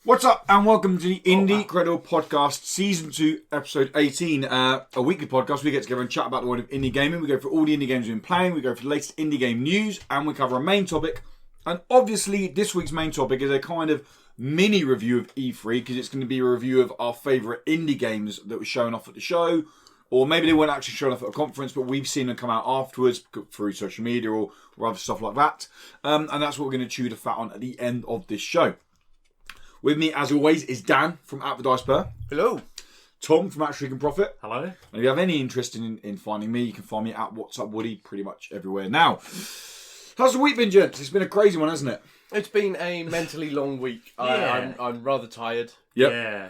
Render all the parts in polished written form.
What's up, and welcome to the Indie Credible Podcast, Season 2, Episode 18. A weekly podcast. We get together and chat about the world of indie gaming. We go through all the indie games we've been playing. We go for the latest indie game news, and we cover a main topic. And obviously, this week's main topic is a kind of mini review of E3, because it's going to be a review of our favourite indie games that were shown off at the show. Or maybe they weren't actually shown off at a conference, but we've seen them come out afterwards through social media or other stuff like that. And that's what we're going to chew the fat on at the end of this show. With me, as always, is Dan from At the Dice Per. Hello. Tom from At Shriek and Profit. Hello. And if you have any interest in finding me, you can find me at What's Up Woody pretty much everywhere. Now, how's the week been, gents? It's been a crazy one, hasn't it? It's been a mentally long week. Yeah. I'm rather tired. Yep. Yeah.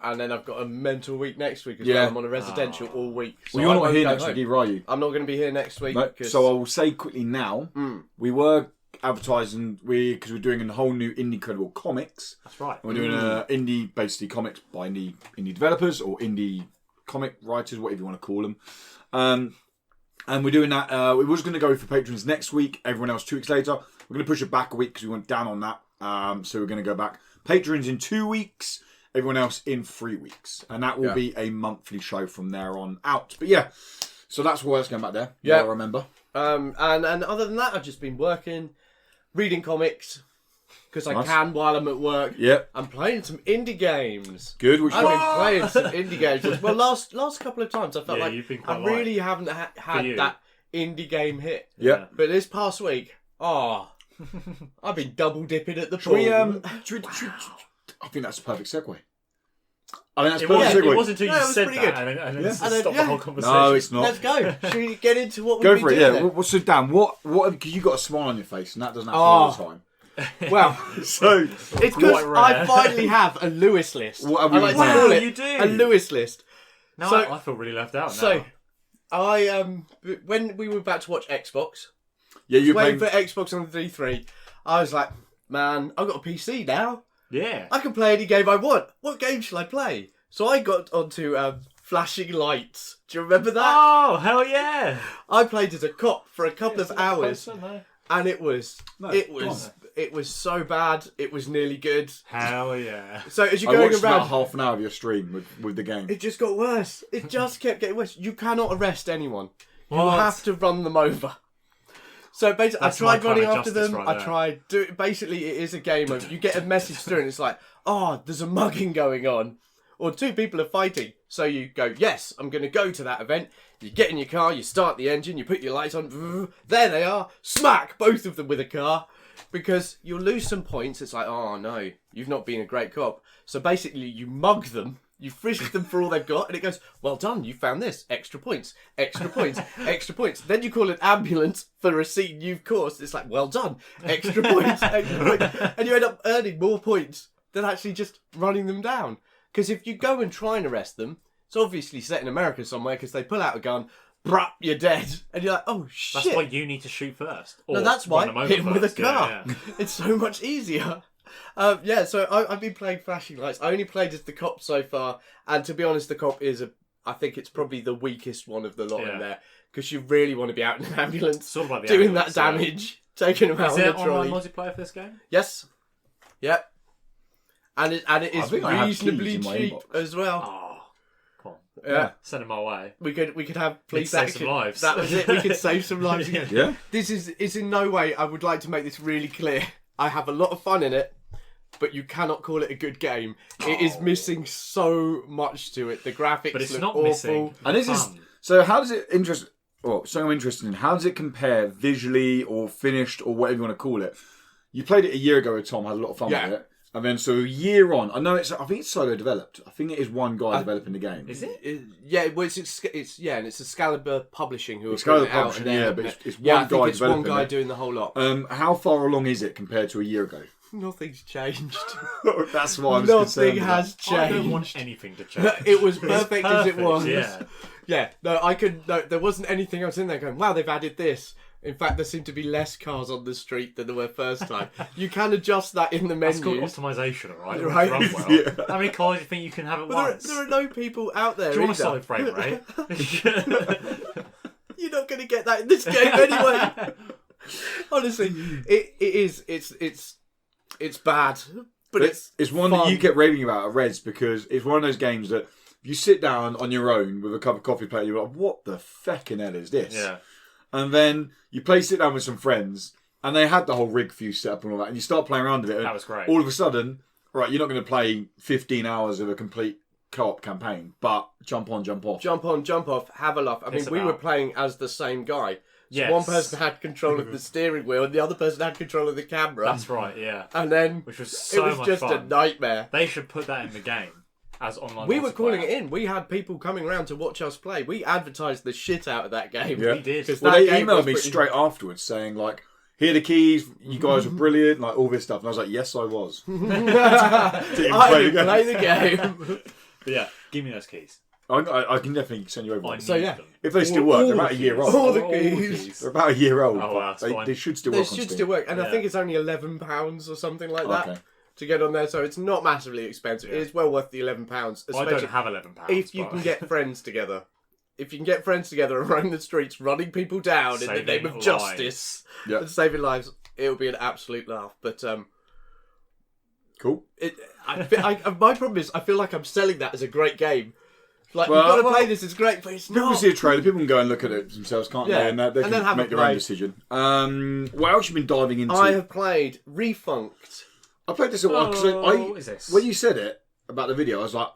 And then I've got a mental week next week as well. I'm on a residential all week. So Well, you're I not here won't next go week home. either, are you? I'm not going to be here next week. No. So I will say quickly now, we were advertising, because we're doing a whole new Indie Credible comics. That's right. And we're doing indie, basically comics by indie developers or indie comic writers, whatever you want to call them. And we're doing that. We were just going to go for patrons next week. Everyone else 2 weeks later. We're going to push it back a week because we went down on that. So we're going to go back. Patrons in 2 weeks. Everyone else in 3 weeks. And that will be a monthly show from there on out. But yeah, so that's why it's going back there. Yeah, I remember. And other than that, I've just been working, reading comics, because I Nice. can while I'm at work. Yep. I'm playing some indie games. Good. Which I've one? been playing some indie games. Well, last couple of times I felt Yeah, like you've been I quite really haven't had you. that indie game hit. Yep. But this past week, I've been double dipping at the Should we, pool. I think that's a perfect segue. I mean, that's a It perfect wasn't, segue. it wasn't until No, it you was said pretty that good. and then Yeah. just And then, stopped yeah. the whole conversation. No, it's not. Let's go. Should we get into what we've Go been for it, doing yeah. then? Well, so Dan, what, because you got a smile on your face, and that doesn't happen all the time. Well, So, it's Quite because rare. I finally have a Lewis list. What have I you like to done? call Wow, it you do. a Lewis list. Now So- I feel really left out now. So, I when we were about to watch Xbox, yeah, you're waiting playing. for Xbox on the D3, I was like, man, I've got a PC now. yeah. I can play any game I want. What game shall I play? So I got onto Flashing Lights. Do you remember that? Oh, hell yeah. I played as a cop for a couple of hours, and it was so bad. It was nearly good. Hell yeah. So as you're I going watched around, about half an hour of your stream with the game. it just got worse. It just kept getting worse. You cannot arrest anyone. You What? have to run them over. So basically, That's I tried my kind running of after justice them. right I there. tried. Basically, it is a game of you get a message through, and it's like, oh, there's a mugging going on, or 2 people are fighting. So you go, yes, I'm going to go to that event. You get in your car, you start the engine, you put your lights on. There they are. Smack both of them with a car. Because you'll lose some points. It's like, oh no, you've not been a great cop. So basically, you mug them, you frisk them for all they've got, and it goes, well done, you found this. Extra points, extra points, extra points. Then you call an ambulance for a scene you've caused. It's like, well done, extra points, extra points. And you end up earning more points than actually just running them down. Because if you go and try and arrest them, it's obviously set in America somewhere because they pull out a gun, brap, you're dead. And you're like, oh shit. That's why you need to shoot first. Or No, that's why. run them over Hit him with a first. car. Yeah, It's so much easier. So I've been playing Flashing Lights. I only played as the cop so far. And to be honest, the cop I think it's probably the weakest one of the lot in there. Because you really want to be out in an ambulance Sort of like the doing ambulance, that damage. Taking them out Is on there the trolley. online multiplayer for this game? Yes. Yep. And it I is think I have reasonably keys in my cheap inbox. as well. Oh, come on. Yeah. Send them my way. We could have police save action. some lives. That was it. We could save some lives again. Yeah. This is in no way. I would like to make this really clear. I have a lot of fun in it, but you cannot call it a good game. It is missing so much to it. The graphics But it's look not awful. missing. And this is Fun. so. How does it interest? Well, something I'm interested in. How does it compare visually or finished or whatever you want to call it? You played it a year ago with Tom. Had a lot of fun Yeah. with it. And then so a year on, I think it's solo developed. I think it is one guy developing the game. Is it? Yeah, well, it's and it's Excalibur Publishing who are Excalibur putting it out. Publishing, and they're- yeah, but it's yeah, one I think guy it's one developing guy it. doing the whole lot. How far along is it compared to a year ago? Nothing's changed. That's why I was Nothing concerned. with has that. I don't changed. want anything to change. It was It's perfect as it was. Yeah. Yeah, no, there wasn't anything else in there going, wow, they've added this. In fact, there seem to be less cars on the street than there were first time. You can adjust that in the That's called menus. optimization, alright? Right. Run well. Yeah. How many cars do you think you can have at But once? there are no people out there Do you want a either. solid frame rate? You're not going to get that in this game anyway. Honestly, it's bad. but it's one fun. that you kept raving about at Reds because it's one of those games that if you sit down on your own with a cup of coffee plate, you're like, what the feckin' hell is this? Yeah. And then you sit down with some friends, and they had the whole rig for you set up and all that, and you start playing around with it. And That was great. all of a sudden, right, you're not going to play 15 hours of a complete co-op campaign, but jump on, jump off. Jump on, jump off, have a laugh. I mean, we were playing as the same guy. So Yes. one person had control of the steering wheel and the other person had control of the camera. That's right, yeah. And then Which was so it was much just fun. a nightmare. They should put that in the game as online. We were calling multiplayer. it in. We had people coming around to watch us play. We advertised the shit out of that game. Yeah. We did. 'Cause Well, that they game emailed was me pretty- straight afterwards saying, like, here are the keys, you guys were brilliant, like, all this stuff. And I was like, yes, I was. I didn't play the game. But yeah, give me those keys. I can definitely send you over I one. So, need yeah. them. If they still work, they're about a year old. All the keys. They're about a year old. Oh, wow, that's but fine. they should still They work on should Steam. still work. And I Yeah. think it's only £11 or something like that Okay. to get on there. So it's not massively expensive. It is well worth the £11. Well, I Especially don't have £11. if you but- can get friends together. If you can get friends together and roam the streets running people down in the Saving name of lives. justice Yeah. and saving lives, it'll be an absolute laugh. But Cool. my problem is I feel like I'm selling that as a great game. Like, Well, you've got to well, play this, it's great, but it's People not. see a trailer, people can go and look at it themselves, can't Yeah. they? And they And then can have a make their own play. decision. What else you been diving into? I have played Refunked. I played this a while because what is this? when you said it about the video, I was like,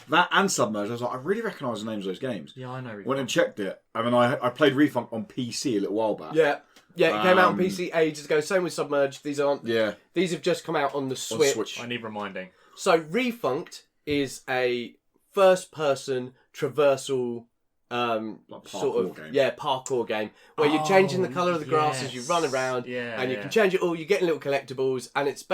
that and Submerged. I was like, I really recognise the names of those games. Yeah, I know. Went and checked it. I mean, I played Refunk on PC a little while back. Yeah. Yeah, it came out on Um, PC ages ago. Same with Submerged. These have just come out on the Switch. Switch. I need reminding. So Refunked is a first-person traversal Like sort of parkour game. parkour game where you're changing the colour of the grass as you run around, and you can change it all. You're getting little collectibles, and it's a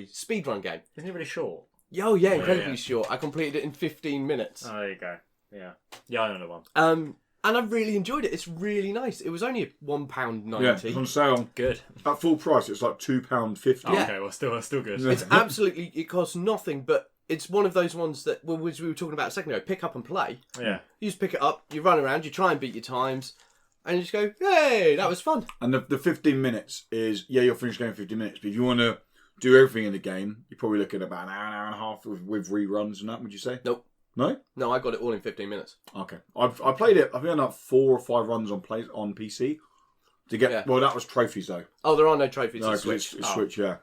speedrun game. Isn't it really short? Oh yeah, incredibly yeah. short. I completed it in 15 minutes. Oh, there you go. Yeah. Yeah, I know the one. And I've really enjoyed it. It's really nice. It was only £1.90. Yeah, it's on sale Good. at full price. It's like £2.50. Oh, Yeah. okay, well, still good. It's absolutely, it costs nothing, but it's one of those ones that, which we were talking about a second ago, pick up and play. Yeah. You just pick it up, you run around, you try and beat your times, and you just go, hey, that was fun. And the 15 minutes is, you'll finish the game in 15 minutes. But if you want to do everything in the game, you're probably looking at about an hour and a half with reruns and that, would you say? Nope. No? No, I got it all in 15 minutes. Okay. I played it, I've done like 4 or 5 runs on PC to get, Yeah. well, that was trophies though. Oh, there are no trophies No, in 'cause Switch. it's Switch, yeah.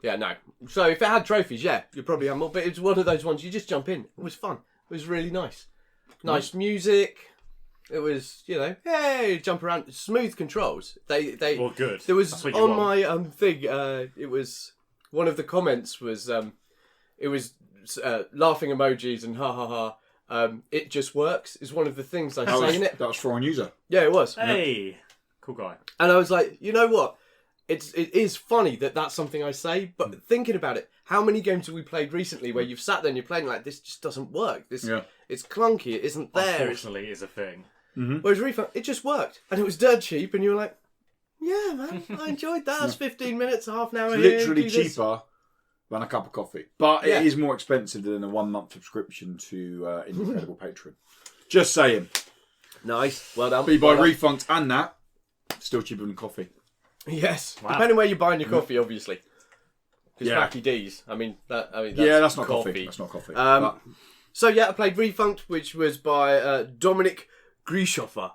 Yeah, no. So if it had trophies, yeah, you'd probably have more. But it's one of those ones you just jump in. It was fun. It was really nice. Nice music. It was, hey, jump around. Smooth controls. They. Well, good. There was That's what you on want. my thing. It was one of the comments was it was laughing emojis and ha ha ha. It just works is one of the things I say in it. That was for a user. Yeah, it was. Hey, cool guy. And I was like, you know what? It is funny that that's something I say, but thinking about it, how many games have we played recently where you've sat there and you're playing like this just doesn't work? It's clunky. It isn't there. Unfortunately, is a thing. Whereas Refund, it just worked, and it was dirt cheap, and you were like, yeah, man, I enjoyed that. It's 15 minutes, half an hour. It's here, literally do this. cheaper than a cup of coffee. But Yeah. it is more expensive than a 1-month subscription to Incredible Patron. Just saying. Nice, well done. But you buy well done. refunds and that, still cheaper than coffee. Yes, Wow. depending where you're buying your coffee, obviously. Because Yeah. Mackie D's, I mean, that's That's not coffee. coffee. That's not coffee. Um, So yeah, I played Refunked, which was by Dominic Grieshofer.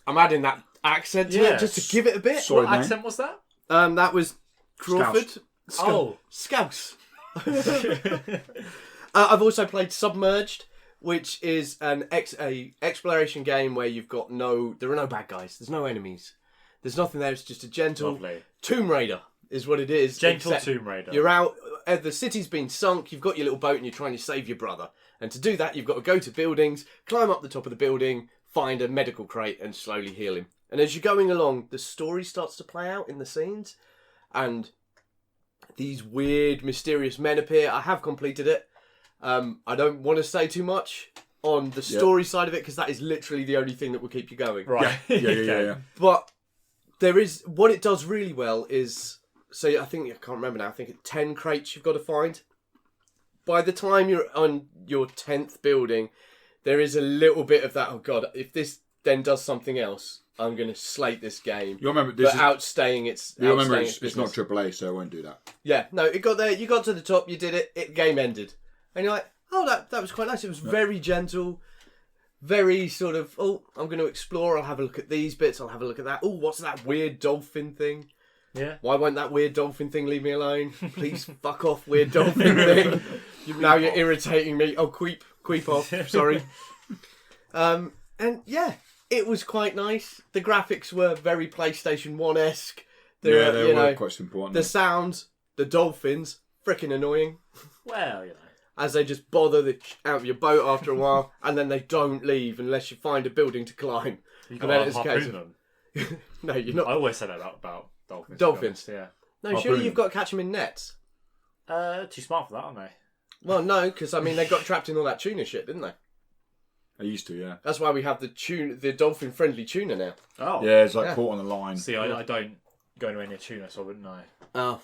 I'm adding that accent to it Yes. just to give it a bit. Sorry, What mate. accent was that? That was Crawford. Oh. Scouse. I've also played Submerged, which is a exploration game where there are no bad guys. There's no enemies. There's nothing there. It's just a gentle Lovely. Tomb Raider is what it is. Gentle except Tomb Raider. You're out. The city's been sunk. You've got your little boat and you're trying to save your brother. And to do that, you've got to go to buildings, climb up the top of the building, find a medical crate, and slowly heal him. And as you're going along, the story starts to play out in the scenes, and these weird, mysterious men appear. I have completed it. I don't want to say too much on the story side of it because that is literally the only thing that will keep you going. Right. yeah. But there is what it does really well is I can't remember now. I think it's 10 crates you've got to find. By the time you're on your 10th building, there is a little bit of that. Oh god, if this then does something else, I'm going to slate this game. You remember this? But outstaying its. You remember outstaying it's not AAA, so I won't do that. Yeah, no, it got there. You got to the top. You did it. Game ended, and you're like, oh, that was quite nice. It was very gentle, very sort of. Oh, I'm going to explore. I'll have a look at these bits. I'll have a look at that. Oh, what's that weird dolphin thing? Yeah. Why won't that weird dolphin thing leave me alone? Please fuck off, weird dolphin thing. Now you're irritating me. Oh, queep off. Sorry. And yeah, it was quite nice. The graphics were very PlayStation 1-esque. They were quite simple, weren't The they? sounds, the dolphins, freaking annoying. Well, As they just bother out of your boat after a while, and then they don't leave unless you find a building to climb. you And then got to harpoon them. No, you're not. I always say that about dolphins. Dolphins? Yeah. No, Harpoon surely them. you've got to catch them in nets. Too smart for that, aren't they? Well, no, because I mean they got trapped in all that tuna shit, didn't they? I used to, yeah. That's why we have the dolphin-friendly tuna now. Oh. Yeah, it's like Yeah. caught on the line. See, I don't go anywhere near tuna, so I wouldn't know. Oh,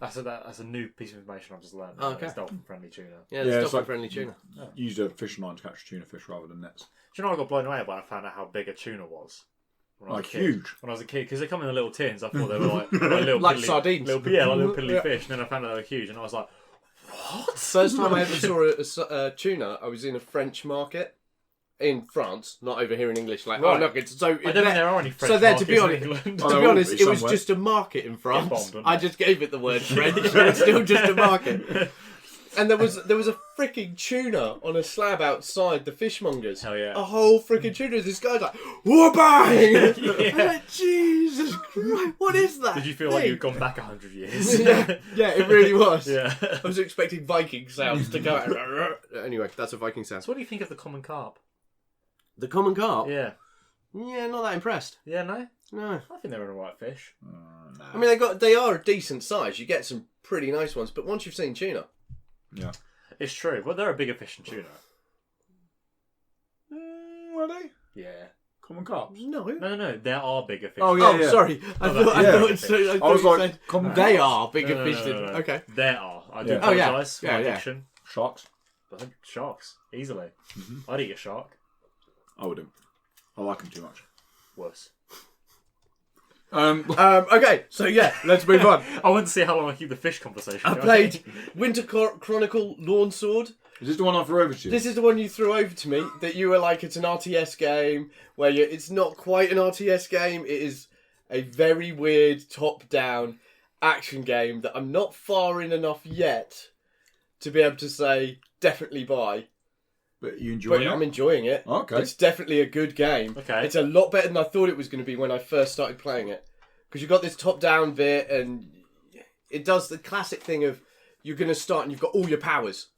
That's a new piece of information I've just learned. Oh, okay. It's dolphin-friendly tuna. yeah, Yeah, there's it's like- dolphin-friendly tuna. Use a fishing line to catch tuna fish rather than nets. Do you know I got blown away when I found out how big a tuna was? When I was Like a kid. huge. When I was a kid, because they come in the little tins. I thought they were like little Like piddly, sardines. like little piddly Yeah. fish. And then I found out they were huge, and I was like, what? First time I ever saw a tuna, I was in a French market in France, not over here in English. Like, oh Right. look, it's so. I don't think there are any French So there, to be markets honest, in England. Oh, to there be will honest, be it was somewhere. just a market in France. bombed, wouldn't I it? just gave it the word French, but it's still just a market. And there was a freaking tuna on a slab outside the fishmongers. Hell yeah. A whole freaking tuna. This guy's like, whoopang! Yeah. I'm like, Jesus Christ, what is that? Did you feel like thing?" you'd gone back 100 years? yeah, it really was. Yeah. I was expecting Viking sounds to go out. Anyway, that's a Viking sound. So what do you think of the common carp? The common carp? Yeah. Yeah, not that impressed. Yeah, no? No. I think they're an alright fish. I mean, they are a decent size. You get some pretty nice ones, but once you've seen tuna... Yeah. It's true, but they're a bigger fish than tuna. Are they? Yeah. Common carps? No. No, there are bigger fish. Oh, yeah. Oh, sorry. I thought yeah. you said common they carps. are bigger No, fish no, than... no. Okay. There are. I do Yeah. Oh, yeah. apologise for Yeah, my yeah. addiction. Sharks? I think sharks, easily. Mm-hmm. I'd eat a shark. I wouldn't. I like them too much. Worse. Okay, so yeah, let's move on. I want to see how long I keep the fish conversation I going. played Winter Chronicle Lawn Sword. Is this the one I threw over to you? This is the one you threw over to me, that you were like, it's an RTS game, where it's not quite an RTS game, it is a very weird top-down action game that I'm not far in enough yet to be able to say, definitely buy. But you enjoy But it? I'm enjoying it. Okay. It's definitely a good game. Okay. It's a lot better than I thought it was going to be when I first started playing it. Because you've got this top-down bit, and it does the classic thing of, you're going to start and you've got all your powers.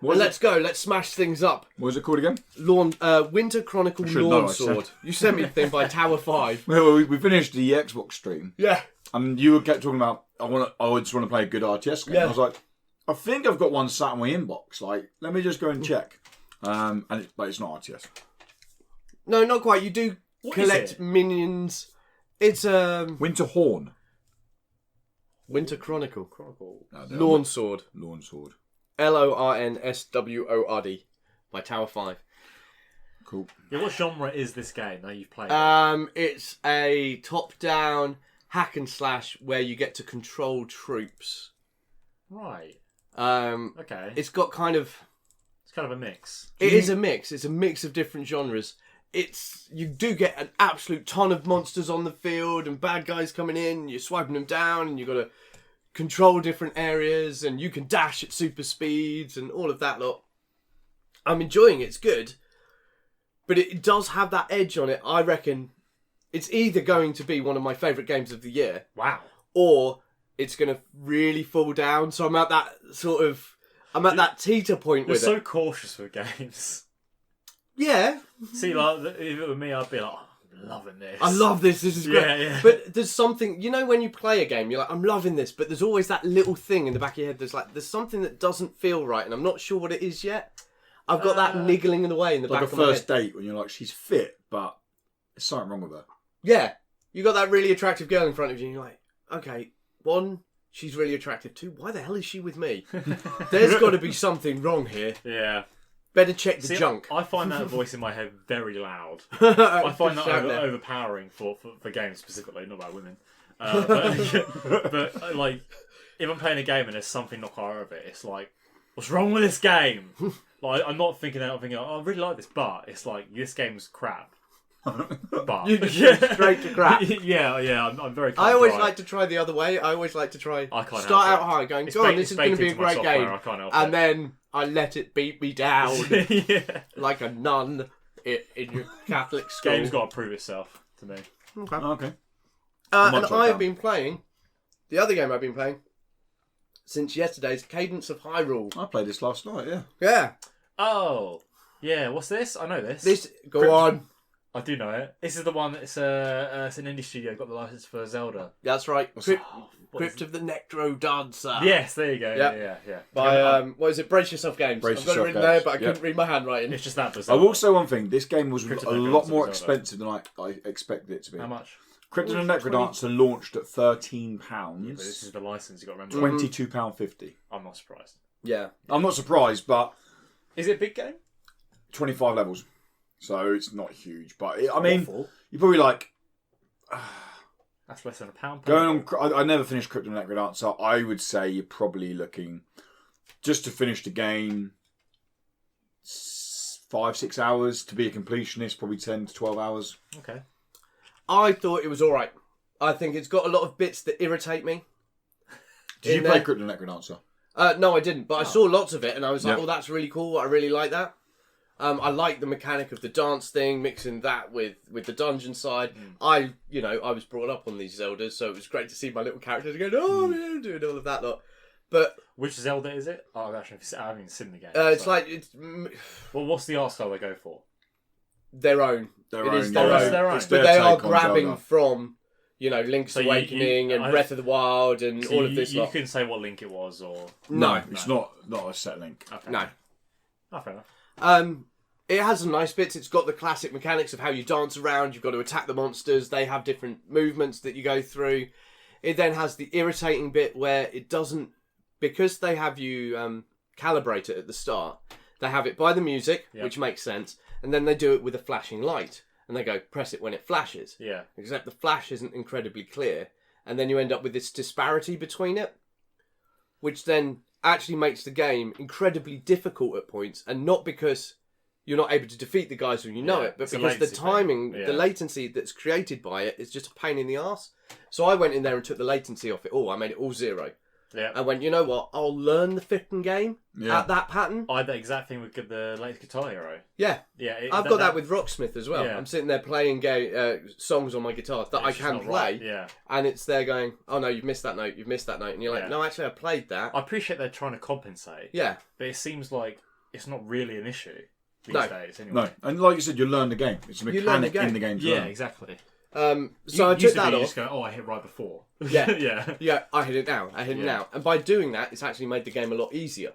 What And is let's go, let's smash things up. What was it called again? Winter Chronicle should know, Lawn I said. Sword. You sent me the thing by Tower 5. Well, we finished the Xbox stream, Yeah. and you kept talking about I just want to play a good RTS game. Yeah. I was like, I think I've got one sat in my inbox. Like, let me just go and check. But it's not RTS. No, not quite. You do What is collect it? minions. It's Winter Horn. Winter Chronicle. No, they're Lawn not. Sword. Lawn Sword. LORNSWORD by Tower 5. Cool. Yeah, what genre is this game that you've played? It's a top-down hack and slash where you get to control troops. Right. Um, Okay. it's got kind of... It's kind of a mix. It is a mix. It's a mix of different genres. You do get an absolute ton of monsters on the field and bad guys coming in. You're swiping them down, and you've got to control different areas, and you can dash at super speeds and all of that lot. I'm enjoying it. It's good, but it does have that edge on it. I reckon it's either going to be one of my favourite games of the year, Wow. or it's going to really fall down. So I'm at that that teeter point You're with so it. cautious with games. Yeah. See, like, if it were me, I'd be like, oh, I'm loving this. I love this. This is great. Yeah, yeah. But there's something, when you play a game, you're like, I'm loving this, but there's always that little thing in the back of your head. There's something that doesn't feel right, and I'm not sure what it is yet. I've got that niggling away in the Like back a of my head. first date when you're like, she's fit, but there's something wrong with her. Yeah, you got that really attractive girl in front of you, and you're like, okay, one, she's really attractive. Two, why the hell is she with me? There's got to be something wrong here. Yeah. Better check the See, junk. I find that voice in my head very loud. I find that Shout there. overpowering for games specifically, not about women. But like, if I'm playing a game and there's something not quite of it, it's like, what's wrong with this game? Like, I'm not thinking that. I'm thinking, oh, I really like this, but it's like this game's crap. But You just go straight to crap. yeah. I'm very. I always dry. like to try the other way. I always like to try. I can't start help out it. high, going, It's "Go on, baked- this is it's going to baked be a into my great software, game," I can't help and it. then I let it beat me down yeah. like a nun in your Catholic school. Game's got to prove itself to me. Okay. Okay. And much I have down. been playing the other game I've been playing since yesterday's Cadence of Hyrule. I played this last night. Yeah. Yeah, Oh, yeah. What's this? I know this. this go on. I do know it. This is the one. It's an indie studio. Got the license for Zelda. That's right. What's Crypt, What Crypt is of the Necrodancer. Yes, there you go. Yep. Yeah. By what is it? Brace Yourself Games. Brace I've got it Yourself written Games. there, but I Yep. couldn't read my handwriting. It's just that I bizarre. will say one thing. This game was Crypt a of the lot Necrodancer more was Zelda. expensive than I expected it to be. How much? Crypt of the Well, it's Necrodancer launched at £13. Yeah, but this is the license. You got to remember. £22.50. I'm not surprised. Yeah. I'm not surprised, but Is it a big game? 25 levels, so it's not huge. But I mean, Awful. you're probably like That's less than £1. going on. I never finished Crypt of the Necrodancer. I would say you're probably looking just to finish the game 5-6 hours to be a completionist. Probably 10 to 12 hours. Okay. I thought it was all right. I think it's got a lot of bits that irritate me. Did you In play there. Crypt of the Necrodancer? No, I didn't, but I saw lots of it, and I was like, Yeah. "Oh, that's really cool. I really like that." I like the mechanic of the dance thing, mixing that with the dungeon side. I was brought up on these Zeldas, so it was great to see my little characters going, "Oh, yeah," doing all of that lot. But Which Zelda is it? Oh, I haven't even seen the game. it's so. like Well, what's the art style they go for? their own. Their It own, is their yeah. own. It's their own. It's But their they are take on grabbing Zelda. from, Link's So Awakening and I- Breath of the Wild and So all of this you lot. couldn't say what Link it was, or No, it's not a set link. okay. No. Oh, fair enough. It has some nice bits. It's got the classic mechanics of how you dance around. You've got to attack the monsters. They have different movements that you go through. It then has the irritating bit where it doesn't, because they have you calibrate it at the start. They have it by the music, Yeah. which makes sense, and then they do it with a flashing light, and they go press it when it flashes. Yeah. Except the flash isn't incredibly clear, and then you end up with this disparity between it, which then actually makes the game incredibly difficult at points, and not because you're not able to defeat the guys when you know Yeah, it, but it's a because the latency thing. timing, Yeah. the latency that's created by it is just a pain in the arse. So I went in there and took the latency off it all. I made it all 0. Yeah. I went, you know what? I'll learn the flipping game Yeah. at that pattern. I had that exact thing with the latest Guitar Hero. Yeah. Yeah. I've got that with Rocksmith as well. Yeah. I'm sitting there playing songs on my guitar that I It's just can not play. right. Yeah. And it's there going, oh no, you've missed that note, you've missed that note. And you're like, Yeah. no, actually I played that. I appreciate they're trying to compensate. Yeah. But it seems like it's not really an issue these No. days. Anyway. No, and like you said, you learn the game. It's a You learn the mechanic game. in the game. To Yeah, learn. exactly. So I Used took to be that you off. just go, oh, I hit right before. Yeah. Yeah. Yeah, I hit it now. I hit it Yeah. now. And by doing that, it's actually made the game a lot easier.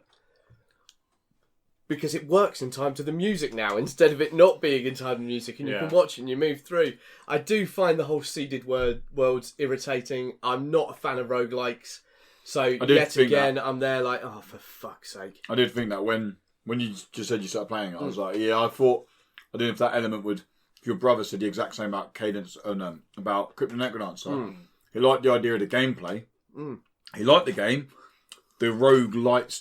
Because it works in time to the music now, instead of it not being in time to the music, and you Yeah. can watch it and you move through. I do find the whole seeded worlds irritating. I'm not a fan of roguelikes. So did yet think again, I'm there like, oh, for fuck's sake. I did think that when you just said you started playing it, I was like, yeah, I thought, I don't know if that element would. If your brother said the exact same about Cadence, about Crypt Necrodancer, he liked the idea of the gameplay. He liked the game, the rogue-like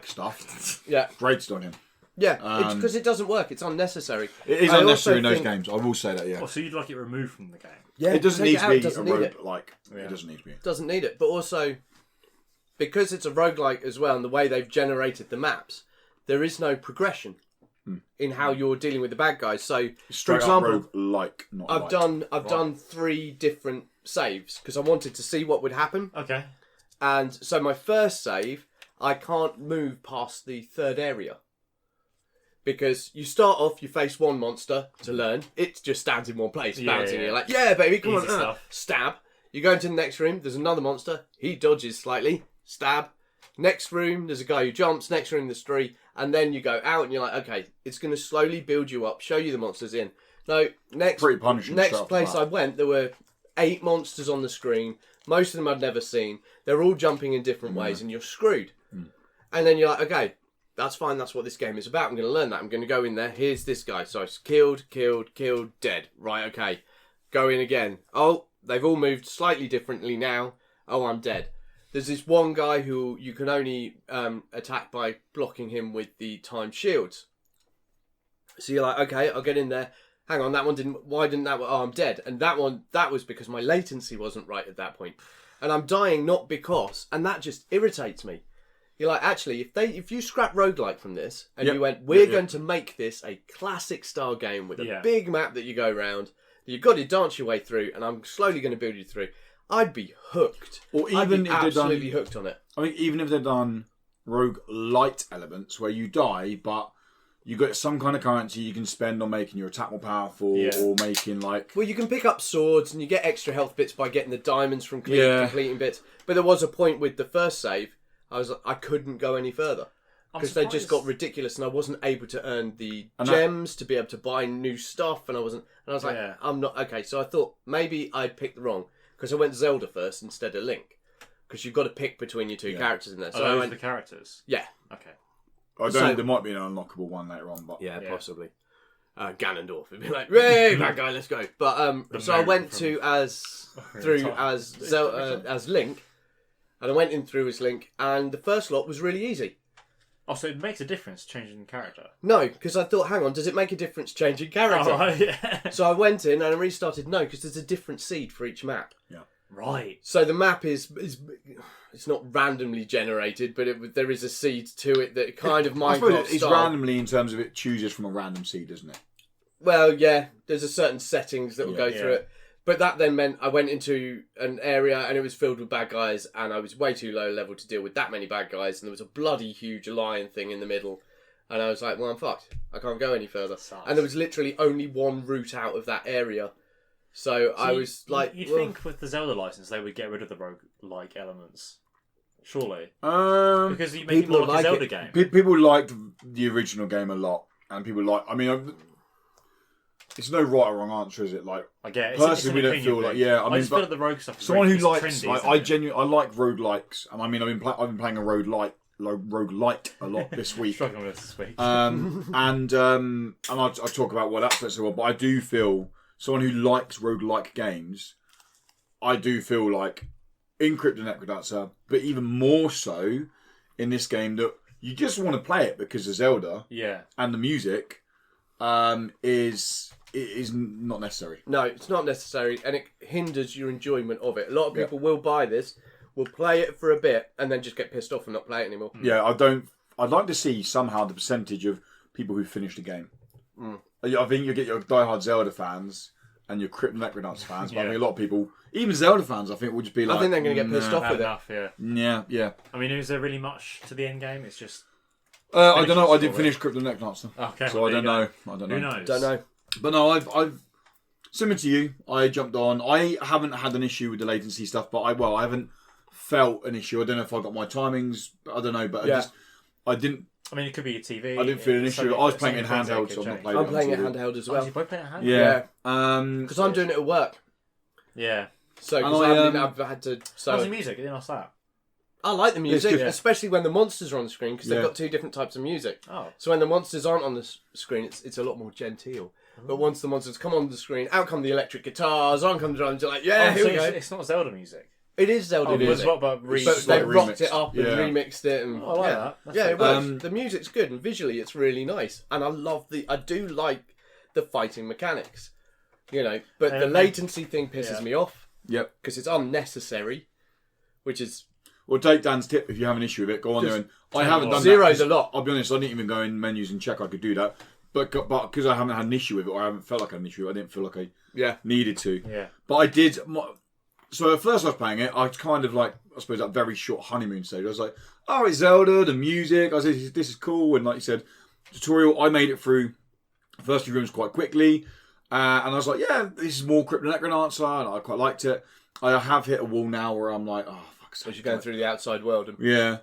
stuff. Yeah. Grated on him. Yeah, because it doesn't work. It's unnecessary. It is I unnecessary in also those think- games. I will say that. Yeah, Oh, so you'd like it removed from the game? Yeah, it doesn't take need it to out, be doesn't a need it. rogue-like. Yeah. It doesn't need to be. Doesn't need it, but also because it's a roguelike as well, and the way they've generated the maps, there is no progression in how you're dealing with the bad guys. So, Straight for example, up rogue-like, not I've like. done 3 different saves because I wanted to see what would happen, Okay. and so my first save, I can't move past the 3rd area. Because you start off, you face one monster to learn. It just stands in one place, Yeah, bouncing. yeah. You're like, yeah, baby, come Easy on. stuff. Stab. You go into the next room, there's another monster. He dodges slightly. Stab. Next room, there's a guy who jumps. Next room, there's 3. And then you go out and you're like, okay, it's going to slowly build you up, show you the monsters in. No, Pretty punishing next stuff, place but- I went, there were 8 monsters on the screen. Most of them I'd never seen. They're all jumping in different ways and you're screwed. And then you're like, okay, that's fine. That's what this game is about. I'm going to learn that. I'm going to go in there. Here's this guy. So I killed, dead. Right, okay. Go in again. Oh, they've all moved slightly differently now. Oh, I'm dead. There's this one guy who you can only attack by blocking him with the timed shields. So you're like, okay, I'll get in there. Hang on, that one didn't... Why didn't that one... Oh, I'm dead. And that was because my latency wasn't right at that point. And I'm dying not because... And that just irritates me. You're like, actually, if you scrap roguelike from this, and you went, we're going to make this a classic style game with a big map that you go around, you've got to dance your way through, and I'm slowly going to build you through, I'd be hooked. Or even if absolutely hooked on it. I mean, even if they've done roguelite elements where you die, but you got some kind of currency you can spend on making your attack more powerful, or making like... Well, you can pick up swords, and you get extra health bits by getting the diamonds from completing bits. But there was a point with the first save, I couldn't go any further. Because they just got ridiculous, and I wasn't able to earn the gems to be able to buy new stuff, and I was like, I'm not... Okay, so I thought maybe I'd picked wrong, because I went Zelda first instead of Link. Because you've got to pick between your two characters in there. So I went the characters? Yeah. Okay. I don't know, there might be an unlockable one later on, but... Yeah, possibly. Ganondorf. It'd be like, hey, bad guy, let's go. But, so I went as Link, and I went in through as Link, and the first lot was really easy. Oh, so it makes a difference changing the character? No, because I thought, hang on, does it make a difference changing character? Oh, yeah. So I went in and I restarted, no, because there's a different seed for each map. Yeah. Right. So the map is it's not randomly generated, but there is a seed to it that kind of Minecraft it's randomly in terms of it chooses from a random seed, isn't it? Well, yeah, there's a certain settings that will go through it. But that then meant I went into an area and it was filled with bad guys, and I was way too low level to deal with that many bad guys, and there was a bloody huge lion thing in the middle, and I was like, well, I'm fucked. I can't go any further. Sucks. And there was literally only one route out of that area. So I was like... You'd think with the Zelda license they would get rid of the rogue-like elements. Surely. Because you make it more like a Zelda game. People liked the original game a lot, and people like... I mean... It's no right or wrong answer, is it? Like, I get it. Personally, we don't feel like, I just feel like the rogue stuff. Someone who likes, trendy, I genuinely, I like roguelikes, and I mean, I've been playing a roguelite a lot this week. Struggling with this week. And I talk about what aspects of it, but I do feel someone who likes roguelike games, I do feel like in Crypt Necrodancer, but even more so in this game, that you just want to play it because of Zelda, and the music is not necessary. No, it's not necessary, and it hinders your enjoyment of it. A lot of people will buy this, will play it for a bit, and then just get pissed off and not play it anymore. Yeah, I'd like to see somehow the percentage of people who finish the game. I think you get your diehard Zelda fans and your Crypt Necrodancer fans, but I think a lot of people, even Zelda fans, I think will just be like... I think they're going to get pissed off with it. Yeah. I mean, is there really much to the end game? It's just... I don't know. I didn't finish Crypt Necrodancer. Okay. So I don't know. Who knows? Don't know. But no, I've similar to you. I jumped on. I haven't had an issue with the latency stuff, but I haven't felt an issue. I don't know if I got my timings. I don't know, but I didn't. I mean, it could be your TV. I didn't feel an issue. I was playing it handheld, so I'm not playing it. I'm playing it handheld as well. You both playing it handheld? Yeah. Because I'm doing it at work. Yeah. So because I've had to. How's the music? I didn't ask that. I like the music, especially when the monsters are on the screen, because they've got two different types of music. Oh. So when the monsters aren't on the screen, it's a lot more genteel. But once the monsters come on the screen, out come the electric guitars, on come the drums, you're like, here we go. It's not Zelda music. It is Zelda music. But they rocked it up and remixed it. And, I like that. It works. The music's good, and visually it's really nice. And I do like the fighting mechanics. But the latency thing pisses me off. Yep. Because it's unnecessary, which is... Well, take Dan's tip if you have an issue with it. Go on there, and I haven't done zeroed that. a lot. I'll be honest, I didn't even go in menus and check I could do that. But because I haven't had an issue with it, or I haven't felt like I had an issue, I didn't feel like I needed to. Yeah. But I did. So at first I was playing it, I kind of like, I suppose, that very short honeymoon stage. I was like, oh, it's Zelda, the music. I said, this is cool. And like you said, tutorial, I made it through the first few rooms quite quickly. And I was like, yeah, this is more Crypt Necrodancer, and I quite liked it. I have hit a wall now where I'm like, oh, so you're going through the outside world. Yeah.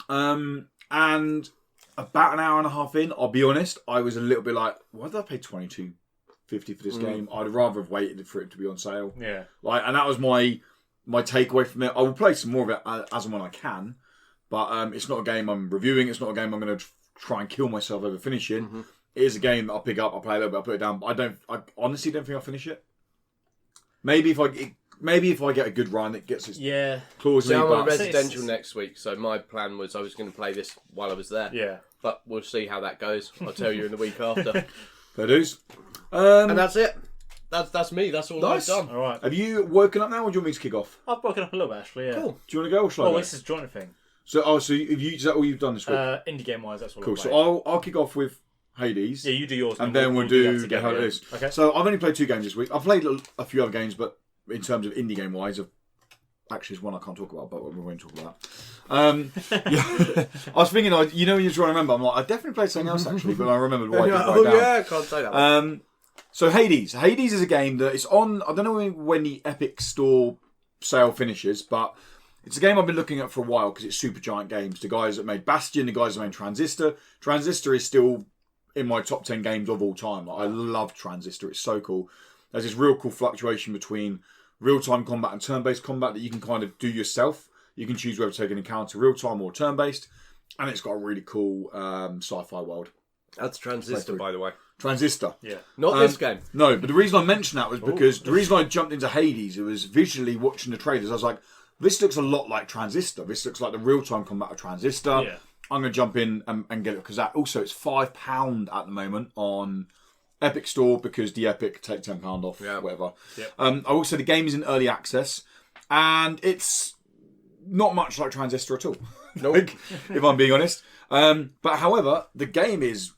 And about an hour and a half in, I'll be honest, I was a little bit like, why did I pay $22.50 for this game? I'd rather have waited for it to be on sale. Yeah. And that was my takeaway from it. I will play some more of it as and when I can, but it's not a game I'm reviewing. It's not a game I'm going to try and kill myself over finishing. It is a game that I'll pick up, I'll play a little bit, I'll put it down. But I honestly don't think I'll finish it. Maybe if I get a good run that gets its claws in. I'm on But residential next week, so my plan was I was going to play this while I was there. Yeah. But we'll see how that goes. I'll tell you in the week after. fair dues. And that's it. That's me. That's all Nice. I've done. All right. Have you woken up now, or do you want me to kick off? I've broken up a little bit actually. Yeah. Cool. Do you want to go, or shall I Oh, go? this is joint thing. So is that all you've done this week? Indie game wise, that's all. Cool. I've So played. I'll kick off with Hades. Yeah, you do yours, And then we'll that do together, how it yeah. is. Okay. So I've only played 2 games this week. I've played a few other games, but in terms of indie game wise, actually there's one I can't talk about, but we won't talk about. Yeah. I was thinking, when you're trying to remember, I'm like, I definitely played something else actually, but I remembered why I didn't write down. I can't say that. So Hades is a game that is on. I don't know when the Epic Store sale finishes, but it's a game I've been looking at for a while because it's Supergiant Games. The guys that made Bastion, the guys that made Transistor. Transistor is still in my top 10 games of all time. Like, I love Transistor. It's so cool. There's this real cool fluctuation between real-time combat and turn-based combat that you can kind of do yourself. You can choose whether to take an encounter real-time or turn-based. And it's got a really cool sci-fi world. That's Transistor, by the way. Transistor. Yeah. Not this game. No, but the reason I mentioned that was because the reason I jumped into Hades, it was visually watching the trailers. I was like, this looks a lot like Transistor. This looks like the real-time combat of Transistor. Yeah. I'm going to jump in and get it because that also it's £5 at the moment on Epic Store because the Epic take £10 off, whatever. Yep. Also, the game is in early access and it's not much like Transistor at all. Nope. If I'm being honest. But however, the game is,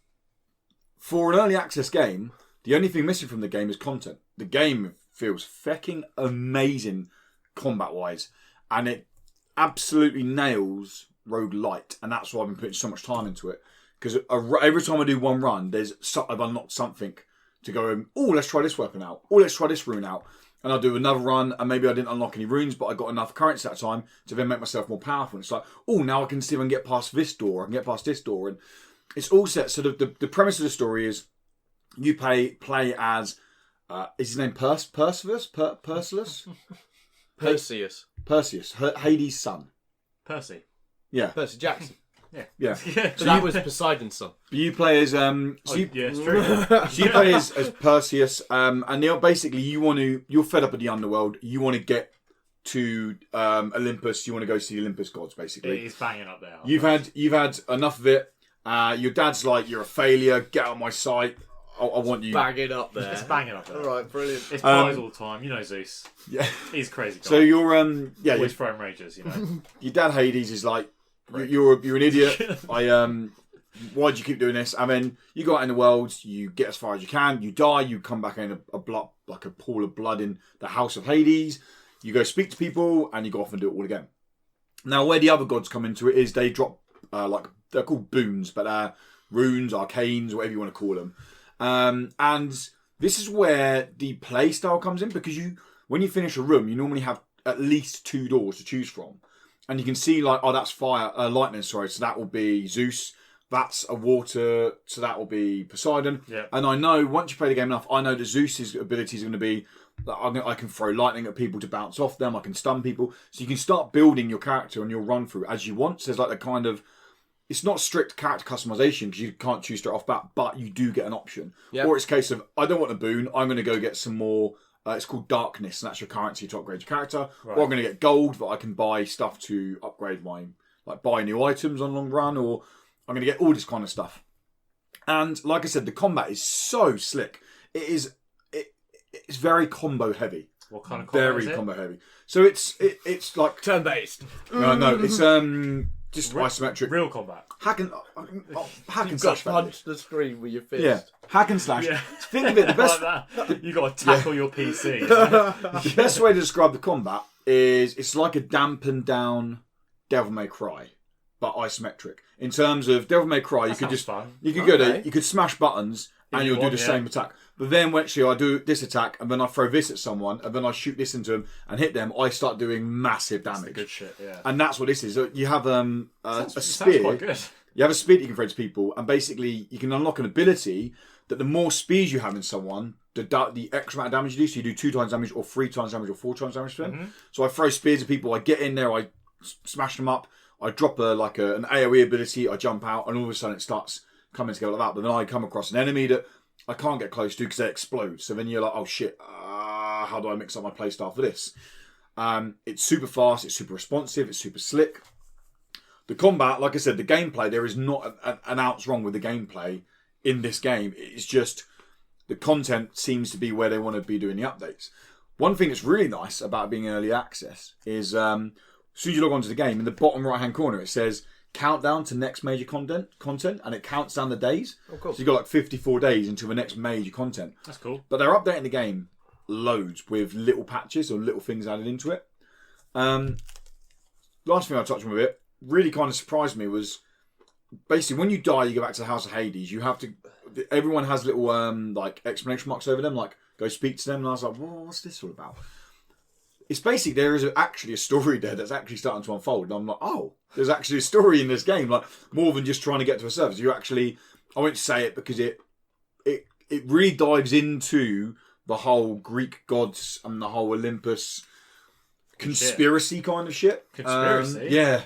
for an early access game, the only thing missing from the game is content. The game feels fecking amazing combat-wise, and it absolutely nails roguelite, and that's why I've been putting so much time into it. Because every time I do one run, I've unlocked something to go, let's try this weapon out. Let's try this rune out. And I'll do another run, and maybe I didn't unlock any runes, but I got enough currency at that time to then make myself more powerful. And it's like, now I can see if I can get past this door, I can get past this door. And it's all set. So the premise of the story is you play as, is his name Perseus? Perseus, Hades' son. Percy. Yeah. Percy Jackson. Yeah. So that was Poseidon's son. You play as it's true. so you play as Perseus, and basically you're fed up with the underworld. You want to get to Olympus. You want to go see the Olympus gods. Basically, It is banging up there. you've had enough of it. Your dad's like, you're a failure. Get out of my sight. I want you. Bag it up there. It's banging up there. All right, brilliant. It's pies all the time. You know Zeus. Yeah. He's crazy guy. So you're always throwing rages. You know. your dad Hades is like, you're an idiot. Why'd you keep doing this? And then you go out in the world, you get as far as you can, you die, you come back in a pool of blood in the house of Hades. You go speak to people, and you go off and do it all again. Now, where the other gods come into it is they drop they're called boons, but runes, arcanes, whatever you want to call them. And this is where the play style comes in, because when you finish a room, you normally have at least 2 doors to choose from. And you can see that's lightning, so that will be Zeus. That's a water, so that will be Poseidon. Yeah. And I know, once you play the game enough, I know that Zeus's abilities are going to be, I can throw lightning at people to bounce off them, I can stun people. So you can start building your character and your run through as you want. So there's it's not strict character customization because you can't choose straight off bat, but you do get an option. Yep. Or it's a case of, I don't want a boon, I'm going to go get some more. It's called darkness, and that's your currency to upgrade your character. Right. Or I'm going to get gold that I can buy stuff to upgrade buy new items on long run, or I'm going to get all this kind of stuff. And like I said, the combat is so slick. It's very combo heavy. What kind of combat is it? Very combo heavy. So it's like turn based. No, it's just isometric. Real combat. Hack and slash. Got punch the screen with your fist. Yeah, hack and slash. Yeah. Think of it. The best. Like you got to tackle your PC. The best way to describe the combat is it's like a dampened down Devil May Cry, but isometric. In terms of Devil May Cry, you could you could smash buttons and you'll do the same attack. But then actually I do this attack and then I throw this at someone and then I shoot this into them and hit them. I start doing massive damage. That's good shit, yeah. And that's what this is. You have a spear. Sounds quite good. You have a spear that you can throw to people, and basically you can unlock an ability that the more spears you have in someone, the extra amount of damage you do. So you do 2 times damage, or 3 times damage, or 4 times damage to them. Mm-hmm. So I throw spears at people. I get in there. I smash them up. I drop an AoE ability, I jump out, and all of a sudden it starts coming together like that. But then I come across an enemy that I can't get close to because they explode. So then you're like, oh shit, how do I mix up my playstyle for this? It's super fast, it's super responsive, it's super slick. The combat, like I said, the gameplay, there is not an ounce wrong with the gameplay in this game. It's just the content seems to be where they want to be doing the updates. One thing that's really nice about being early access is as soon as you log onto the game, in the bottom right-hand corner, it says countdown to next major content, and it counts down the days. Oh, cool. So you've got like 54 days until the next major content. That's cool. But they're updating the game loads with little patches or little things added into it. Last thing I touched on with it, really kind of surprised me, was basically when you die, you go back to the House of Hades. You have to. Everyone has little like exclamation marks over them, like go speak to them. And I was like, whoa, what's this all about? It's basically there is actually a story there that's actually starting to unfold, and I'm like, oh, there's actually a story in this game, like more than just trying to get to a service. You actually, I won't say it because it really dives into the whole Greek gods and the whole Olympus conspiracy kind of shit. Conspiracy? Yeah,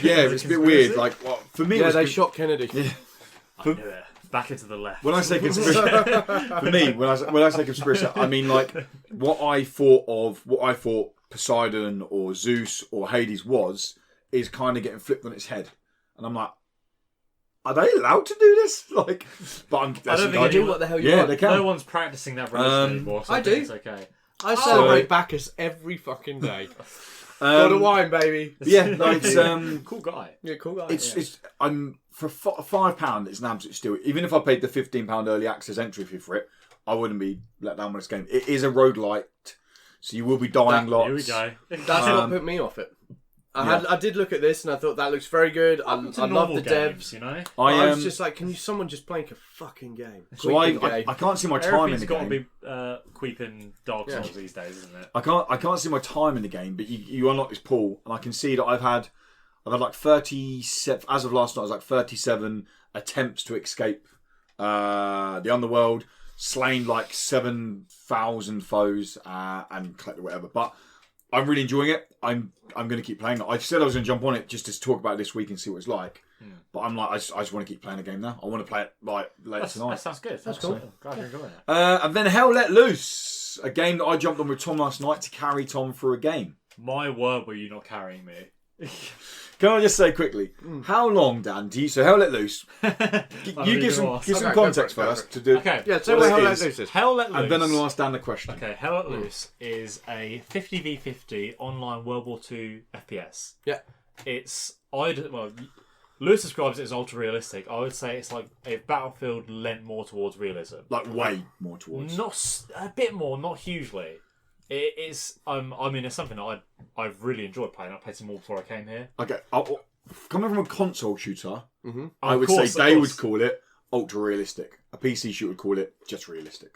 it's a bit weird. Like, well, for me, they shot Kennedy. Yeah. I knew it. Back into the left. When I say conspiracy, for me, when I say conspiracy, I mean like what I thought Poseidon or Zeus or Hades is kind of getting flipped on its head, and I'm like, are they allowed to do this? Like, but I don't think do what the hell you yeah, want. they can. No one's practicing that religion anymore. So I do. It's okay. I celebrate Bacchus every fucking day. Got a wine, baby. Yeah, no, it's Cool guy. Yeah, cool guy. It's I'm for £5. It's an absolute steal. Even if I paid the £15 early access entry fee for it, I wouldn't be let down with this game. It is a roguelite, so you will be dying lots. Here we go. That's what put me off it. I did look at this and I thought that looks very good. I love the games, devs. you know. I was just like, can someone just make a fucking game? So I can't see my time in the game. Everything's got to be queeping Dark Souls these days, isn't it? I can't see my time in the game, but you unlock this pool, and I can see that I've had like 37 as of last night. It was like 37 attempts to escape the underworld, slain like 7,000 foes, and collected whatever. But I'm really enjoying it. I'm going to keep playing it. I said I was going to jump on it just to talk about it this week and see what it's like. But I'm like, I just want to keep playing the game now. I want to play it like later tonight. That sounds good. That's cool. Glad you're enjoying it. And then Hell Let Loose, a game that I jumped on with Tom last night to carry Tom through a game. My word, were you not carrying me? Can I just say quickly, how long, Dan, do you... So Hell Let Loose, you give some context first to do... Okay. Yeah, so what Hell Let Loose is. Hell Let Loose. And then I'm going to ask Dan the question. Okay, Hell Let Loose is a 50v50 online World War II FPS. Yeah. Lewis describes it as ultra realistic. I would say it's like a Battlefield lent more towards realism. Like way more towards. Not a bit more, not hugely. It is. I mean, it's something that I've really enjoyed playing. I played some more before I came here. Okay, coming from a console shooter, I Of would course, say they would call it ultra realistic. A PC shooter would call it just realistic.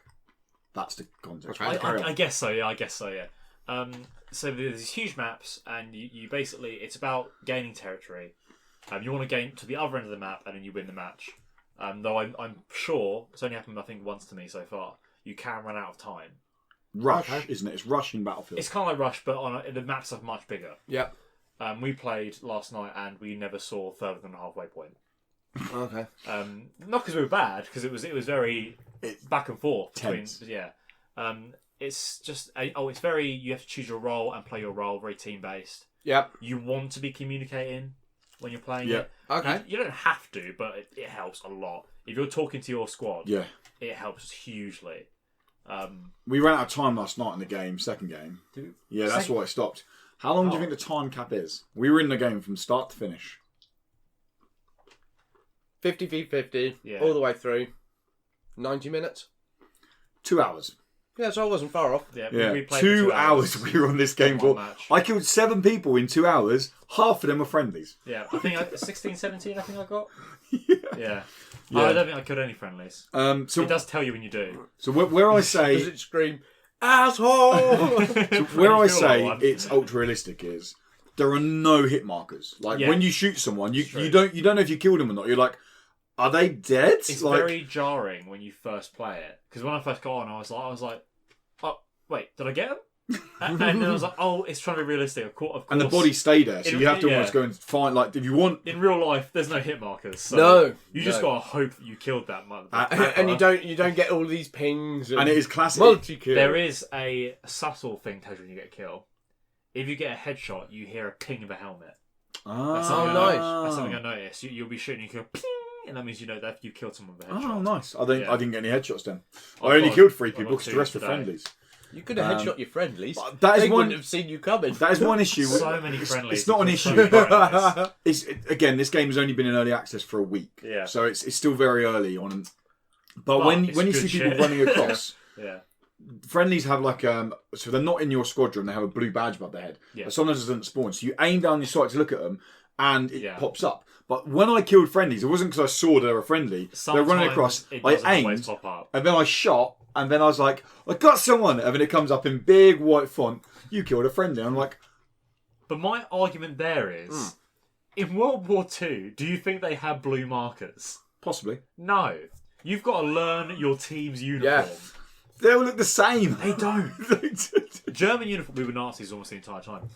That's the context. I guess so. Yeah, I guess so. Yeah. So there's these huge maps, and you basically it's about gaining territory. You want to gain to the other end of the map, and then you win the match. Though I'm sure it's only happened I think once to me so far. You can run out of time. Rush, isn't it? It's Rush in Battlefield. It's kind of like Rush, but the maps are much bigger. Yep. We played last night, and we never saw further than the halfway point. Okay. Not because we were bad, because it was very back and forth. Tense. It's just it's very you have to choose your role and play your role, very team based. Yep. You want to be communicating when you're playing it. Okay. You don't have to, but it helps a lot. If you're talking to your squad, it helps hugely. We ran out of time last night in the game, second game. Yeah, that's why it stopped. How long do you think the time cap is? We were in the game from start to finish. 50v50, all the way through. 90 minutes. 2 hours. Yeah, so I wasn't far off. Yeah, we played 2 hours we were on this game for. Match. I killed 7 people in 2 hours. Half of them were friendlies. Yeah, I think 16, 17 I think I got. Yeah. I don't think I killed any friendlies. So it does tell you when you do. So where I say... Does it scream, asshole? So where I say it's ultra realistic is there are no hit markers. Like when you shoot someone, you don't know if you killed them or not. You're like, are they dead? It's very jarring when you first play it because when I first got on, I was like, oh wait, did I get them? And then I was like, oh, it's trying to be realistic. Of course. And the bodies stay there, so you have to yeah. almost go and find, like, if you want... In real life, there's no hit markers. So No, you just gotta hope that you killed that mother. And you don't get all these pings. And it is classic. Multi-kill. There is a subtle thing tells you when you get a kill. If you get a headshot, you hear a ping of a helmet. That's something nice. That's something I noticed. You'll be shooting, you hear ping, and that means you know that you've killed someone with a headshot. Oh, nice. I didn't get any headshots then. I've I only got- killed 3 I've people got because the 2 rest were today. friendlies. You could have headshot your friendlies. That is They one. wouldn't have seen you coming. That is one issue. So many friendlies. It's not an So issue. many friendlies. It's again, this game has only been in early access for a week. Yeah. So it's still very early on. But But when it's you good see people shit. running across, Yeah. friendlies have like so they're not in your squadron. They have a blue badge above their head. Yeah. But sometimes it doesn't spawn. So you aim down your sight to look at them, and it Yeah. pops up. But when I killed friendlies, it wasn't because I saw they were friendly. They're running across. It I doesn't always aimed, pop up. and then I shot, and then I was like, I got someone, and then it comes up in big white font. You killed a friendly. I'm like, But my argument there is, in World War II, do you think they had blue markers? possibly. No. You've got to learn your team's uniform. They all look the same. They don't. German uniform. We were Nazis almost the entire time.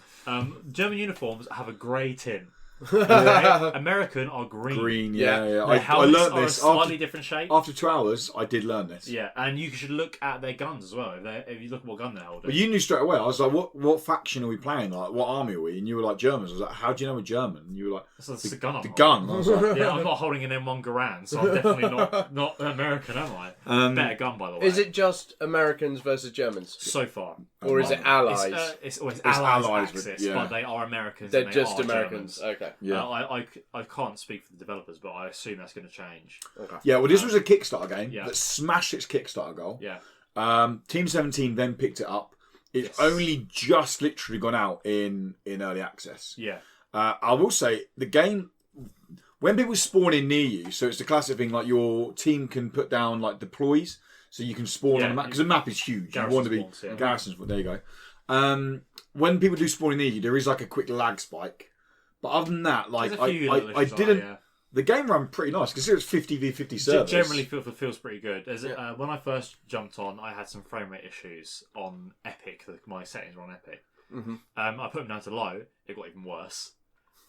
German uniforms have a grey tint. Okay? American are green. Green, Yeah. yeah. Their I helmets learned are this a slightly after, different shape. after 2 hours. I did learn this. Yeah, and you should look at their guns as well. If you look at what gun they're holding. But you knew straight away. I was like, "What faction are we playing? Like, what army are we?" And you were like, "Germans." I was like, "How do you know we're German?" And you were like, So that's the gun. I'm "The holding. gun." I was like, Yeah, I'm not holding an M1 Garand, so I'm definitely not American, am I? Better gun, by the way. Is it just Americans versus Germans? so far? Or is it allies? It's allies allies with- axis, yeah. but they are Americans. They're and they just are Americans. Germans. Okay. Yeah. I can't speak for the developers, but I assume that's going to change. Yeah, well, this was a Kickstarter game Yeah. that smashed its Kickstarter goal. Yeah. Team 17 then picked it up. It's Yes. only just literally gone out in early access. Yeah. I will say the game, when people spawn in near you, so it's the classic thing like your team can put down like deploys, so you can spawn Yeah, on the map because the map is huge. You want to be spawns, yeah. garrisons. There you go. When people do spawn in near you, there is like a quick lag spike. But other than that, like There's a few little I issues like didn't. that, yeah. The game ran pretty nice because it was 50v50 servers. Generally feels pretty good. When I first jumped on, I had some frame rate issues on Epic. My settings were on Epic. Mm-hmm. I put them down to low. It got even worse.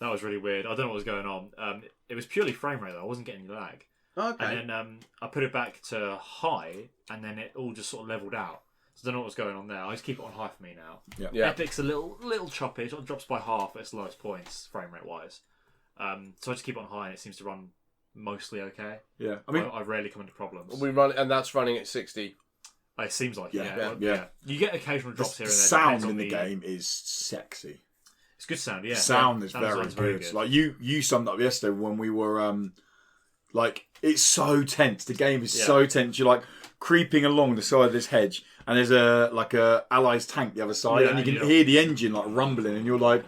That was really weird. I don't know what was going on. It was purely frame rate though. I wasn't getting any lag. Okay. And then I put it back to high, and then it all just sort of leveled out. So I don't know what was going on there. I just keep it on high for me now. Yeah. Epic's a little choppy. It drops by half at its lowest points, frame rate wise. So I just keep it on high, and it seems to run mostly okay. Yeah, I mean, I rarely come into problems. We run, and that's running at 60. It seems like Yeah, it, yeah. You get occasional drops the here and there. sound depends on in the game is sexy. It's good sound, yeah. Sound is Sound very design's good. Like you summed up yesterday when we were like it's so tense. The game is so tense. You're like creeping along the side of this hedge, and there's a allies tank the other side, Yeah, and you yeah. can hear the engine like rumbling, and you're like,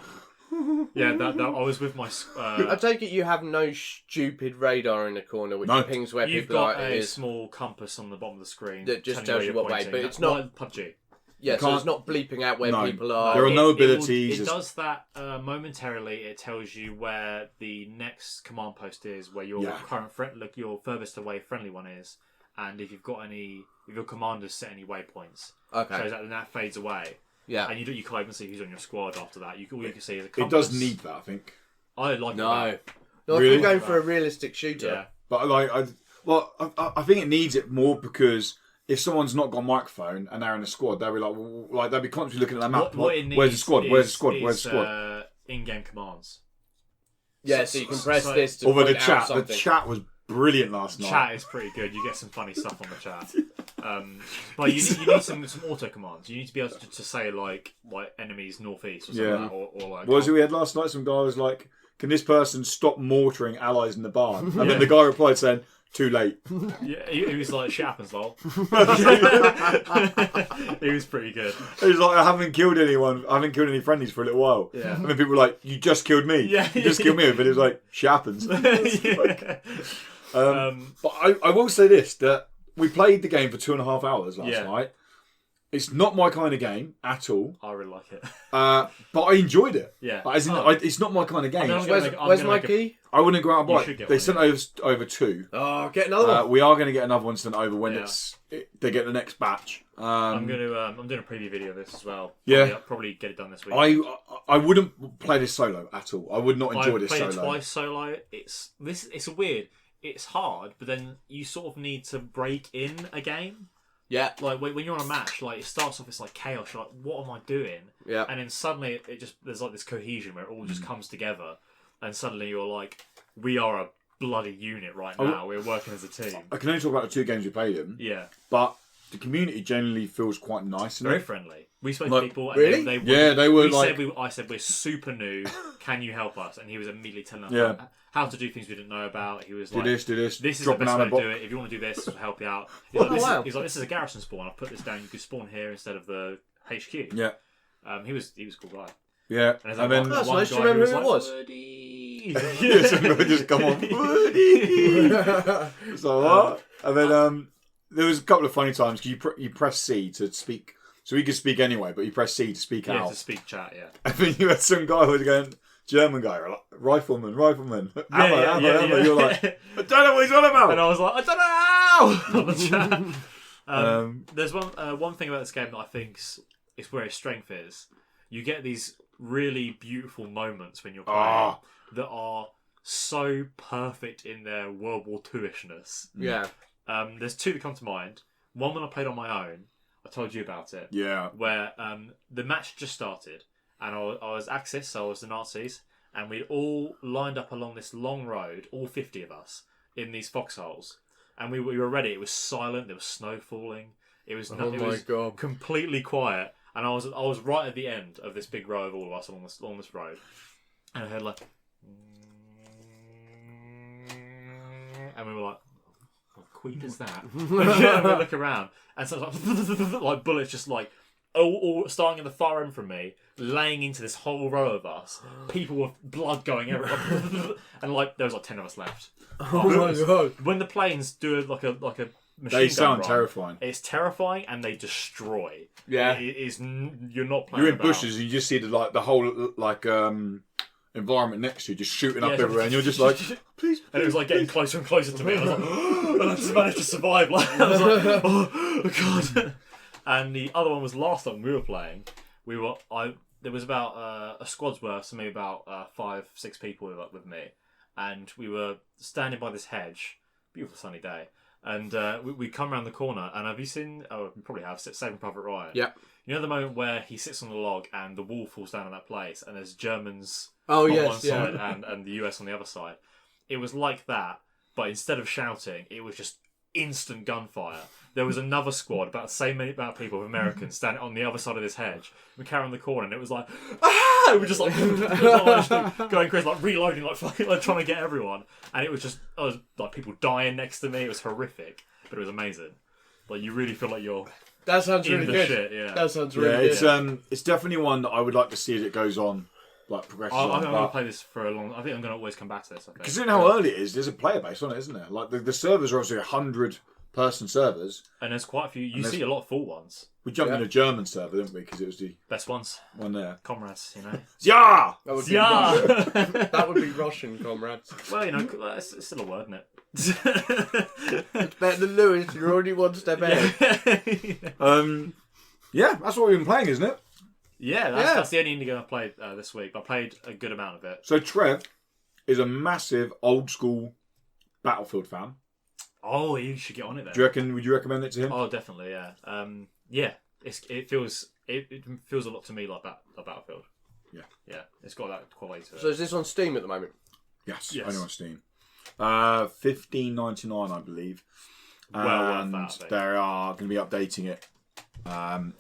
Yeah, that I was with my. I take it you have no stupid radar in the corner which No. pings where You've people got are. a It is. small compass on the bottom of the screen That just telling tells you where what you're way, pointing. but it's not- Like PUBG. Yeah, so can't- it's not bleeping out where No. people are. There are no It abilities. It does that momentarily. It tells you where the next command post is, where your current your furthest away friendly one is, and if you've got any, if your commander's set any waypoints. Okay. Shows that, and that fades away. Yeah. And you can't even see who's on your squad after that. All you can see is a it compass. does need that, I think. I like No. that. No, if Really? you're going for a realistic shooter. Yeah. But like, I think it needs it more because if someone's not got a microphone and they're in a squad, they'll be like they'll be constantly looking at their map. What it needs Where's the squad? Where's the is- squad? Where's is, the squad? In-game commands. Yeah, so you can press so- this to Although point out the something. chat was brilliant last night. Chat is pretty good. You get some funny stuff on the chat. But you need some auto commands. You need to be able to say like enemies northeast or something Yeah. like that, or like. What was it we had last night? Some guy was like, "Can this person stop mortaring allies in the barn?" And then the guy replied saying, "Too late." Yeah, he was like, "Shit happens, lol." He was pretty good. He was like, "I haven't killed anyone. I haven't killed any friendlies for a little while." Yeah. And then people were like, "You just killed me. Yeah. You just killed me." But it was like, "Shit happens." Yeah. But I will say this: that we played the game for 2.5 hours last night. It's not my kind of game at all. I really like it. But I enjoyed it. Yeah. Like, as in, Oh. it's not my kind of game. I mean, Where's I'm my gonna make key? I wouldn't go out and buy should it. get They one, sent over 2. Oh, get another one. We are going to get another one sent over when Yeah. they get the next batch. I'm doing a preview video of this as well. Yeah. Probably get it done this week. I wouldn't play this solo at all. I would not enjoy I've this played solo. it twice solo. It's weird. It's hard, but then you sort of need to break in a game. Yeah. Like when you're on a match, like it starts off, it's like chaos. You're like, what am I doing? Yeah. And then suddenly it just there's like this cohesion where it all just comes together, and suddenly you're like, we are a bloody unit right now. We're working as a team. I can only talk about the 2 games we played in, Yeah, but the community generally feels quite nice. very friendly. We spoke Like, to people, and really? they were we like, I said we're super new. Can you help us? And he was immediately telling us Yeah. how to do things we didn't know about. He was do like, this. This is the dropping best out way of to the do box. it. If you want to do this, we'll help you out. Wow. He's like, this is a garrison spawn. I've put this down. You can spawn here instead of the HQ. Yeah, He was a cool guy. yeah. And, And then That's one nice. Do you guy remember who who it was? Woody. yeah, somebody just come on. So what? And then there was a couple of funny times because you press C to speak, so he could speak anyway, but you press C to speak Yeah, out. to speak chat. Yeah. And then you had some guy who was going, German guy, like, rifleman, ammo. Yeah. You're like, I don't know what he's on about. And I was like, I don't know. On the chat. There's one thing about this game that I think is where its strength is. You get these really beautiful moments when you're playing that are so perfect in their World War II-ishness. Yeah. There's 2 that come to mind. One when I played on my own, I told you about it. Yeah. Where the match just started, and I was Axis, so I was the Nazis, and we'd all lined up along this long road, all 50 of us, in these foxholes, and we were ready. It was silent. There was snow falling. It was God. completely quiet, and I was right at the end of this big row of all of us along this road, and I heard like, and we were like, what queep is that? And we look around, and so like bullets just like all starting at the far end from me, laying into this whole row of us. People with blood going everywhere, and like there was like 10 of us left. Oh my god. When the planes do like a machine They gun sound run, terrifying. It's terrifying, and they destroy. Yeah. It is. You're not playing. You're in about. bushes and you just see the whole environment next to you just shooting up Yeah, everywhere, and you're just like, please. And it was like getting closer and closer to me. I was like, and I just managed to survive. Like, I was like, oh god. And the other one was last time we were playing. There was about a squad's worth, so maybe about 5-6 people with me, and we were standing by this hedge, beautiful sunny day, and we come around the corner, and have you seen? Oh, you probably have. Saving Private Ryan. Yeah. You know the moment where he sits on the log and the wall falls down in that place, and there's Germans Oh on yes. one Yeah. side and the US on the other side. It was like that, but instead of shouting, it was just instant gunfire. There was another squad, about the same amount of people, of Americans, standing on the other side of this hedge. We carried on the corner, and it was like, ah! We were just like, going crazy, like reloading, like fucking, like trying to get everyone. And it was just, like people dying next to me. It was horrific, but it was amazing. Like you really feel like you're That sounds in really the good. shit. Yeah. That sounds Yeah, really good. it's definitely one that I would like to see as it goes on, like progresses I'm on. going but- to play this for a long. I think I'm going to always come back to this. I think. Considering how early it is, there's a player base on it, isn't there? Like the servers are obviously 100-person servers. And there's quite a few. You see a lot of full ones. We jumped Yeah. in a German server, didn't we? Because it was the Best ones, one there. comrades. You know. Yeah. That would be Yeah. that would be Russian, comrades. Well, you know, it's still a word, isn't it? It's better than Lewis. You're already one step ahead. Yeah, that's what we've been playing, isn't it? Yeah, that's the only indie game I played this week. But I played a good amount of it. So Trev is a massive old school Battlefield fan. Oh, you should get on it then. Would you recommend it to him? Oh, definitely, yeah. Yeah, it feels a lot to me like Battlefield. Yeah, it's got that quality to it. So is this on Steam at the moment? Yes, Yes. only on Steam. $15.99, I believe. Well worth And that, I think. they are going to be updating it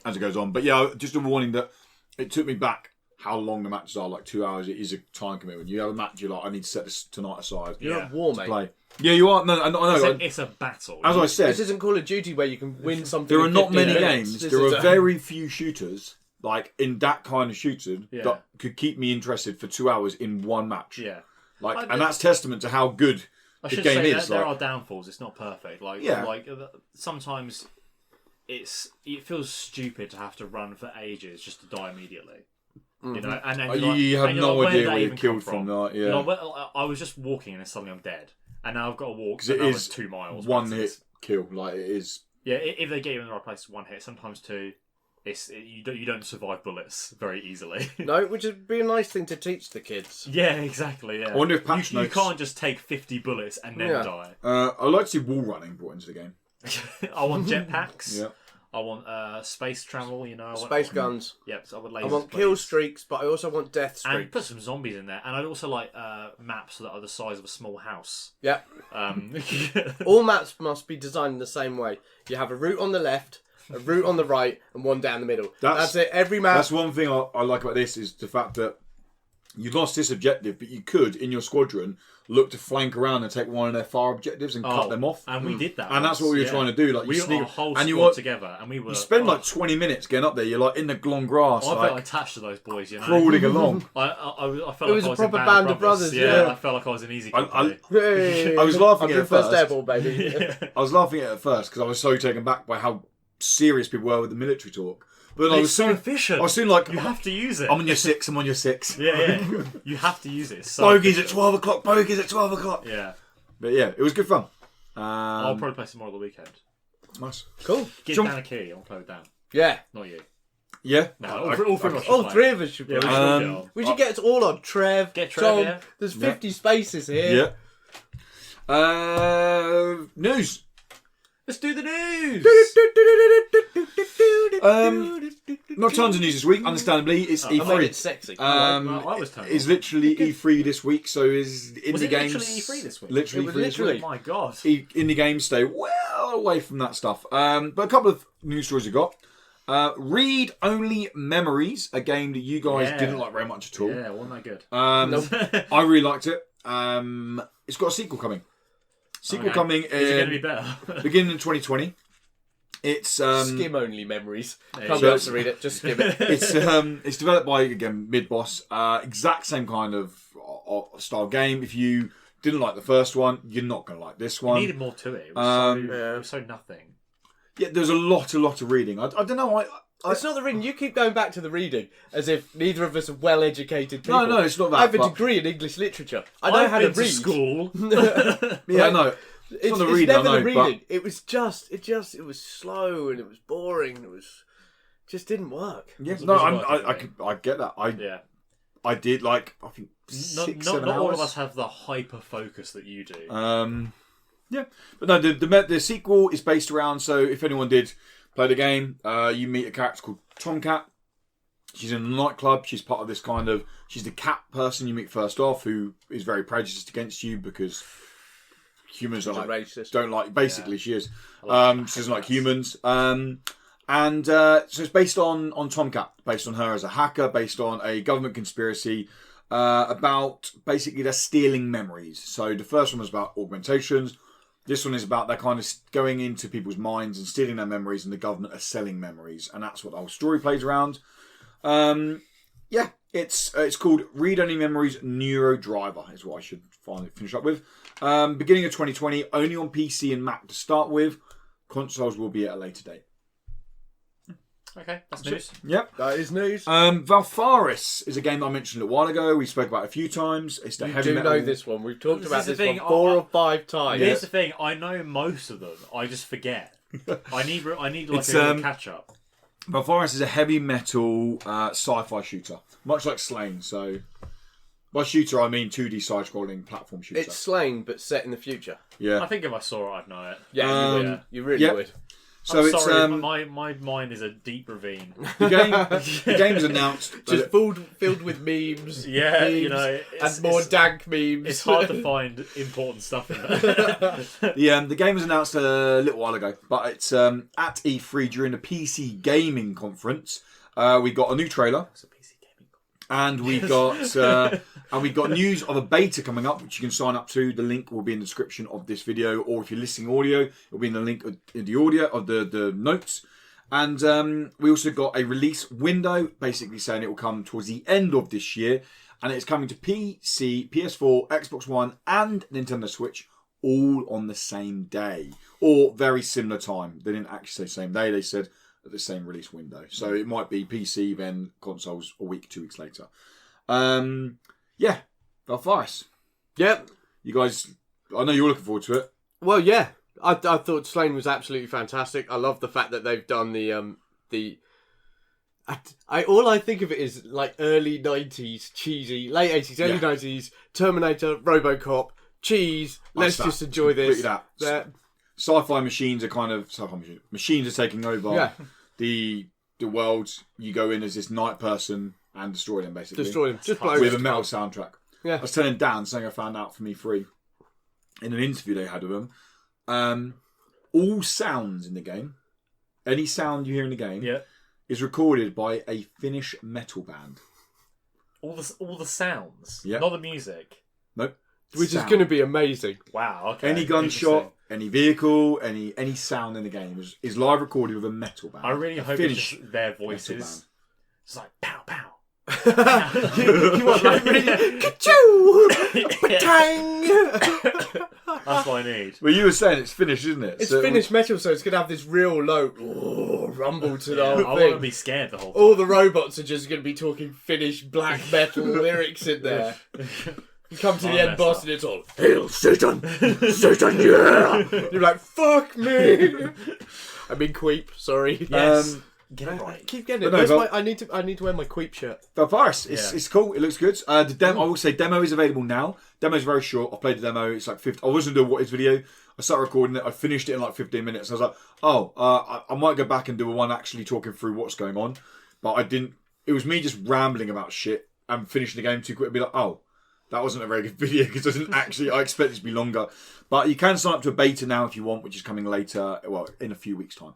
as it goes on. But yeah, just a warning that it took me back how long the matches are. Like 2 hours, it is a time commitment. You have a match, you're like, I need to set this tonight aside You're Yeah. at war, to mate. play. Yeah, you are. No, I know. It's a battle. As I said, This isn't Call of Duty where you can win something. there are in not 15 many minutes. games. This There is are a- very few shooters, like in that kind of shooter, Yeah. that could keep me interested for 2 hours in one match. Yeah. Like, and that's testament to how good I the should game say is. that there like- are downfalls. It's not perfect. Like, Yeah. Sometimes it feels stupid to have to run for ages just to die immediately. You know, and then You have no idea where you're even killed come from. Like, yeah. You know, I was just walking and then suddenly I'm dead, and now I've got to walk. It another is 2 miles. one hit kill. Like it is. Yeah, if they get you in the right place, 1 hit. Sometimes 2. You don't survive bullets very easily. No, which would be a nice thing to teach the kids. Yeah, exactly. Yeah. I wonder if patch you notes. can't just take 50 bullets and then die. I'd like to see wall running brought into the game. I want jetpacks. Yeah. I want space travel. You know, Space guns. Yep. So I would I want kill streaks, but I also want death streaks. and put some zombies in there. And I'd also like maps that are the size of a small house. Yeah. Yeah. All maps must be designed in the same way. You have a route on the left, a route on the right, and one down the middle. That's it. Every map. That's one thing I like about this is the fact that you lost this objective, but you could in your squadron look to flank around and take one of their far objectives and cut them off. And we did that. And that's what we were trying to do. Like we you got sneak our whole and squad together, and we were. You spend like 20 minutes getting up there. You're like in the long grass, I like felt attached to those boys. You know, crawling along. I felt It was like I a proper in band of brothers, yeah. I felt like I was in Easy Company. I was laughing at it first first. airball, baby. I was laughing at it first because I was so taken back by how serious people were with the military talk. But I was so efficient. I was soon like, you have to use it. I'm on your 6. I'm on your 6. Yeah. You have to use it. It's so Bogies efficient. at 12 o'clock. Bogies at 12 o'clock. Yeah. But yeah, it was good fun. I'll probably play some more of the weekend. Nice. Cool. Give Dan a key. I'll play with Dan. Yeah. Not you. Yeah. No, all three of us should All play. 3 of us should Yeah, play. We should get it all on. Trev, Get Trev, Tom. yeah. There's 50 spaces here. Yeah. News. Let's do the news. Not tons of news this week. Understandably, it's I made E3. it sexy. I was turned It's on. literally E3 this week, so is indie Was it games. literally E3 this week? Literally It was E3 this literally. week. Oh my god. Indie games stay well away from that stuff. But a couple of news stories we got. Read Only Memories, a game that you guys didn't like very much at all. Yeah, wasn't that good? I really liked it. It's got a sequel coming. Coming Is it going to be in better? beginning of 2020. It's Skim only memories. There Can't you be go. able to read it. Just skim it. it's developed by again Mid-Boss. Exact same kind of style game. If you didn't like the first one, you're not going to like this one. Needed more to it. It was, it Yeah. was so nothing. Yeah, there's a lot of reading. I don't know. It's not the reading. You keep going back to the reading as if neither of us are well-educated people. No, it's not that. I have a but- degree in English literature. I know I've how been to read. school. Yeah, no. It's not the reading, never I know, the reading. It was it was slow and it was boring. And just didn't work. Yeah, Wasn't no, working for I get that. Yeah. I did like I think 6-7 Not hours. all of us have the hyper focus that you do. Yeah, but no, the sequel is based around. So if anyone did play the game, you meet a character called Tomcat. She's in a nightclub. She's part of this kind of. She's the cat person you meet first off, who is very prejudiced against you because humans are She's a like racist. don't like. Basically, she is. She doesn't like cats. humans. And so it's based on Tomcat, based on her as a hacker, based on a government conspiracy about basically they're stealing memories. So the first one was about augmentations. This one is about they're kind of going into people's minds and stealing their memories, and the government are selling memories, and that's what the whole story plays around. Yeah, it's called Read Only Memories Neuro Driver is what I should finally finish up with. Beginning of 2020, only on PC and Mac to start with. Consoles will be at a later date. Okay, that's news. Yep. That is news. Val Forests is a game that I mentioned a while ago. We spoke about it a few times. It's the You heavy do metal. know this one. We've talked This about is the this thing, one 4 I- or 5 times. Here's the thing: I know most of them. I just forget. I need like It's, a catch up. Val Forests is a heavy metal sci-fi shooter, much like Slain. So, by shooter I mean 2D side-scrolling platform shooter. It's Slain, but set in the future. Yeah. I think if I saw it, I'd know it. Yeah, you would. You really yeah. would. So I'm it's sorry, my mind is a deep ravine. the game is announced. Just filled with memes. Yeah, memes, you know, and more dank memes. It's hard to find important stuff in there. The game was announced a little while ago, but it's at E3 during the PC gaming conference. We got a new trailer, It's a PC gaming. and we got news of a beta coming up, which you can sign up to. The link will be in the description of this video, or if you're listening audio, it'll be in the link in the audio of the notes. And we also got a release window, basically saying it will come towards the end of this year, and it's coming to PC, PS4, Xbox One, and Nintendo Switch, all on the same day, or very similar time. They didn't actually say same day. They said at the same release window. So it might be PC, then consoles a week, 2 weeks later. Val Forests. Yep. You guys, I know you're looking forward to it. Well, yeah. I thought Slain was absolutely fantastic. I love the fact that they've done all I think of it is like early 90s cheesy, late 80s, early 90s, Terminator, RoboCop, cheese. Let's just enjoy this. Sci-fi machines are machines are taking over the world. You go in as this night person and destroy them, basically. Destroy them. Just with a metal soundtrack. Yeah. I was telling Dan something I found out for me free in an interview they had with him. All sounds in the game, any sound you hear in the game, is recorded by a Finnish metal band. All the sounds, yeah, not the music. Nope. Which is going to be amazing. Wow. Okay. Any gunshot, any vehicle, any sound in the game is live recorded with a metal band. I really hope it's just their voices. It's like pow pow. you want like really Ka-choo! That's what I need. Well, you were saying it's Finnish, isn't it? It's Finnish metal, so it's going to have this real low rumble to the whole thing. I want to be scared the whole time. All the robots are just going to be talking Finnish black metal lyrics in there. You come to the end boss and it's all Hail Satan! Satan, yeah! You're like, fuck me! I mean queep, sorry. Yes. Get it right. Keep getting it. I need to wear my queep shirt. Val Forests, it's cool. It looks good. The demo, I will say, demo is available now. Demo's very short. I played the demo. It's like 50. I wasn't doing what is video. I started recording it. I finished it in like 15 minutes. I was like, I might go back and do one actually talking through what's going on. But I didn't. It was me just rambling about shit and finishing the game too quick. I'd be like, that wasn't a very good video because I didn't actually. I expect it to be longer. But you can sign up to a beta now if you want, which is coming later. Well, in a few weeks' time.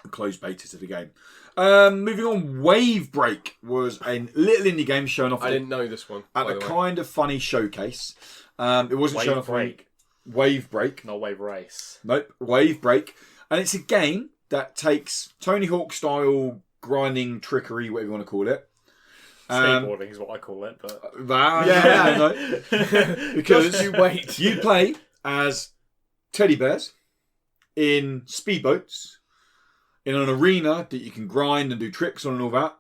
A closed beta to the game. Moving on, Wavebreak was a little indie game shown off. I didn't know this one. At a kind of funny showcase. It wasn't shown off. Wavebreak. Not Wave Race. Nope, Wavebreak. And it's a game that takes Tony Hawk style grinding trickery, whatever you want to call it. Skateboarding is what I call it, but because you play as teddy bears in speedboats in an arena that you can grind and do tricks on and all that.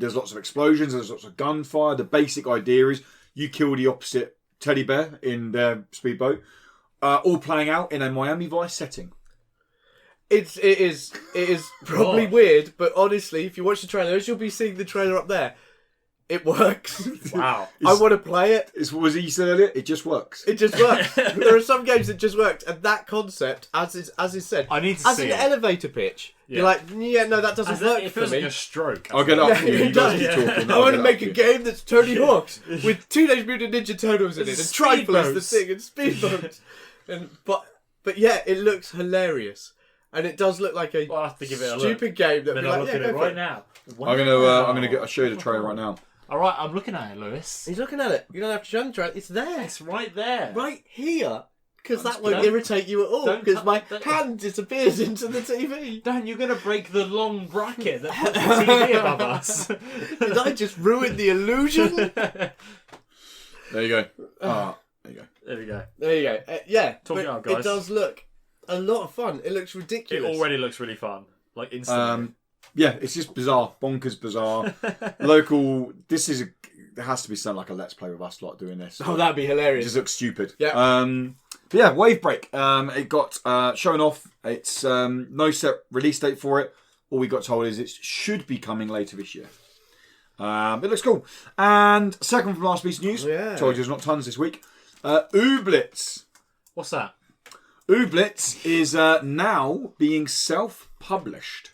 There's lots of explosions, there's lots of gunfire. The basic idea is you kill the opposite teddy bear in their speedboat, all playing out in a Miami Vice setting. It is probably weird, but honestly, if you watch the trailer, as you'll be seeing the trailer up there, it works. Wow. I want to play it. What was it you said earlier? It just works. It just works. There are some games that just worked, and that concept, as is said, I need to as see an it. elevator pitch, you're like, that doesn't work it for feels me. like a stroke. I'll get up for you. You guys keep talking. I want to make a game that's Tony Hawk's with Teenage Mutant Ninja Turtles in it, and Trifle the thing, and speedboats. But yeah, it looks hilarious. And it does look like a I'll have to give it a stupid game. Then I'll look at it right now. I'll show you the trailer right now. All right, I'm looking at it, Lewis. He's looking at it. You don't have to show him the trailer. It's there. It's right there. Right here. Because that won't irritate you at all. Because my hand disappears into the TV. Dan, you're going to break the long bracket that puts the TV above us. Did I just ruin the illusion? There you go. There you go. There we go. There you go. Yeah. Talking out, guys. It does look a lot of fun. It looks ridiculous. It already looks really fun. Like instantly. Yeah, it's just bizarre, bonkers bizarre. Local. There has to be something like a Let's Play with us lot doing this. Oh, that'd be hilarious. It just looks stupid. Yeah. But yeah, Wavebreak. It got shown off. It's no set release date for it. All we got told is it should be coming later this year. It looks cool. And second from last piece of news. Yeah. Told you there's not tons this week. Bleats. What's that? Bleats is now being self-published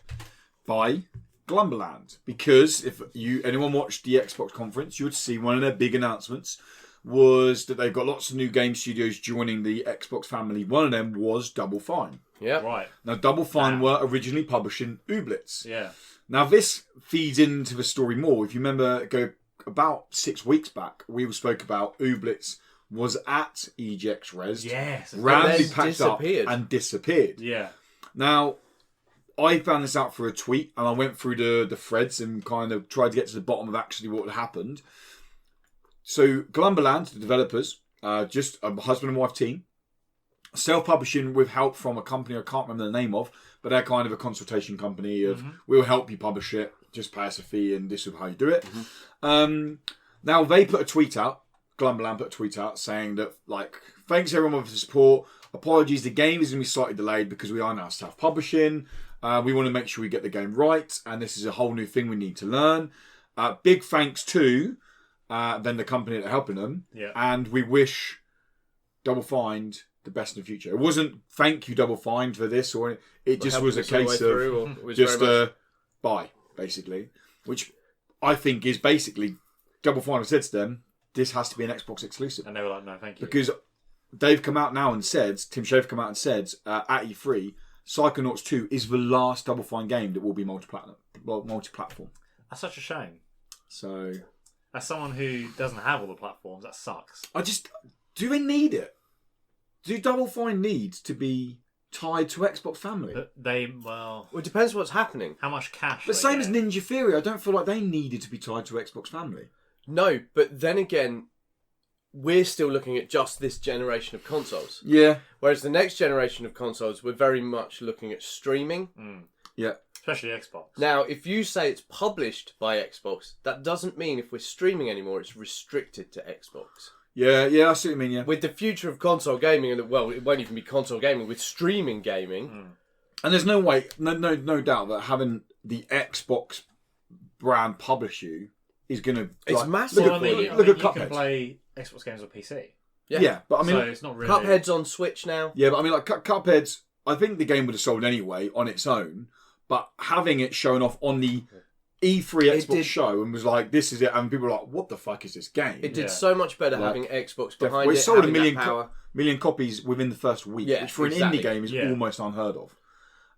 by Glumberland, because if anyone watched the Xbox conference, you would see one of their big announcements was that they've got lots of new game studios joining the Xbox family. One of them was Double Fine. Yeah. Right. Now, Double Fine were originally publishing Bleats. Yeah. Now, this feeds into the story more. If you remember, about 6 weeks back, we spoke about Bleats was at EGX Res. Yes. Randomly packed up and disappeared. Yeah. Now, I found this out through a tweet, and I went through the threads and kind of tried to get to the bottom of actually what had happened. So, Glumberland, the developers, just a husband and wife team, self-publishing with help from a company I can't remember the name of, but they're kind of a consultation company of we'll help you publish it, just pay us a fee and this is how you do it. Now they put a tweet out, Glumberland put a tweet out saying that like, thanks everyone for the support, apologies, the game is going to be slightly delayed because we are now self-publishing. We want to make sure we get the game right, and this is a whole new thing we need to learn. Big thanks to then the company that are helping them, and we wish Double Fine the best in the future. It wasn't thank you Double Fine for this, or it just was a case of just bye, basically, which I think is basically Double Fine said to them, this has to be an Xbox exclusive, and they were like, no, thank you, because they've come out now and said, Tim Schafer come out and said at E3, Psychonauts 2 is the last Double Fine game that will be multi-platform. That's such a shame. So, as someone who doesn't have all the platforms, that sucks. Do they need it? Do Double Fine need to be tied to Xbox family? Well, it depends what's happening. How much cash? The same as Ninja Theory, I don't feel like they needed to be tied to Xbox family. No, but then again, we're still looking at just this generation of consoles. Yeah. Whereas the next generation of consoles, we're very much looking at streaming. Yeah. Especially Xbox. Now, if you say it's published by Xbox, that doesn't mean if we're streaming anymore, it's restricted to Xbox. Yeah, I see what you mean, yeah. With the future of console gaming, and well, it won't even be console gaming, with streaming gaming. And there's no way, no doubt that having the Xbox brand publish you is going to... It's massive. Look at Cuphead. You can play Xbox games on PC. Yeah, but I mean... So it's not really... Cuphead's on Switch now. Yeah, but I mean, like, Cuphead's... I think the game would have sold anyway on its own, but having it shown off on the E3 Xbox show and was like, this is it, and people were like, what the fuck is this game? It did so much better having Xbox behind it. It sold a million copies within the first week, which for an indie game is almost unheard of.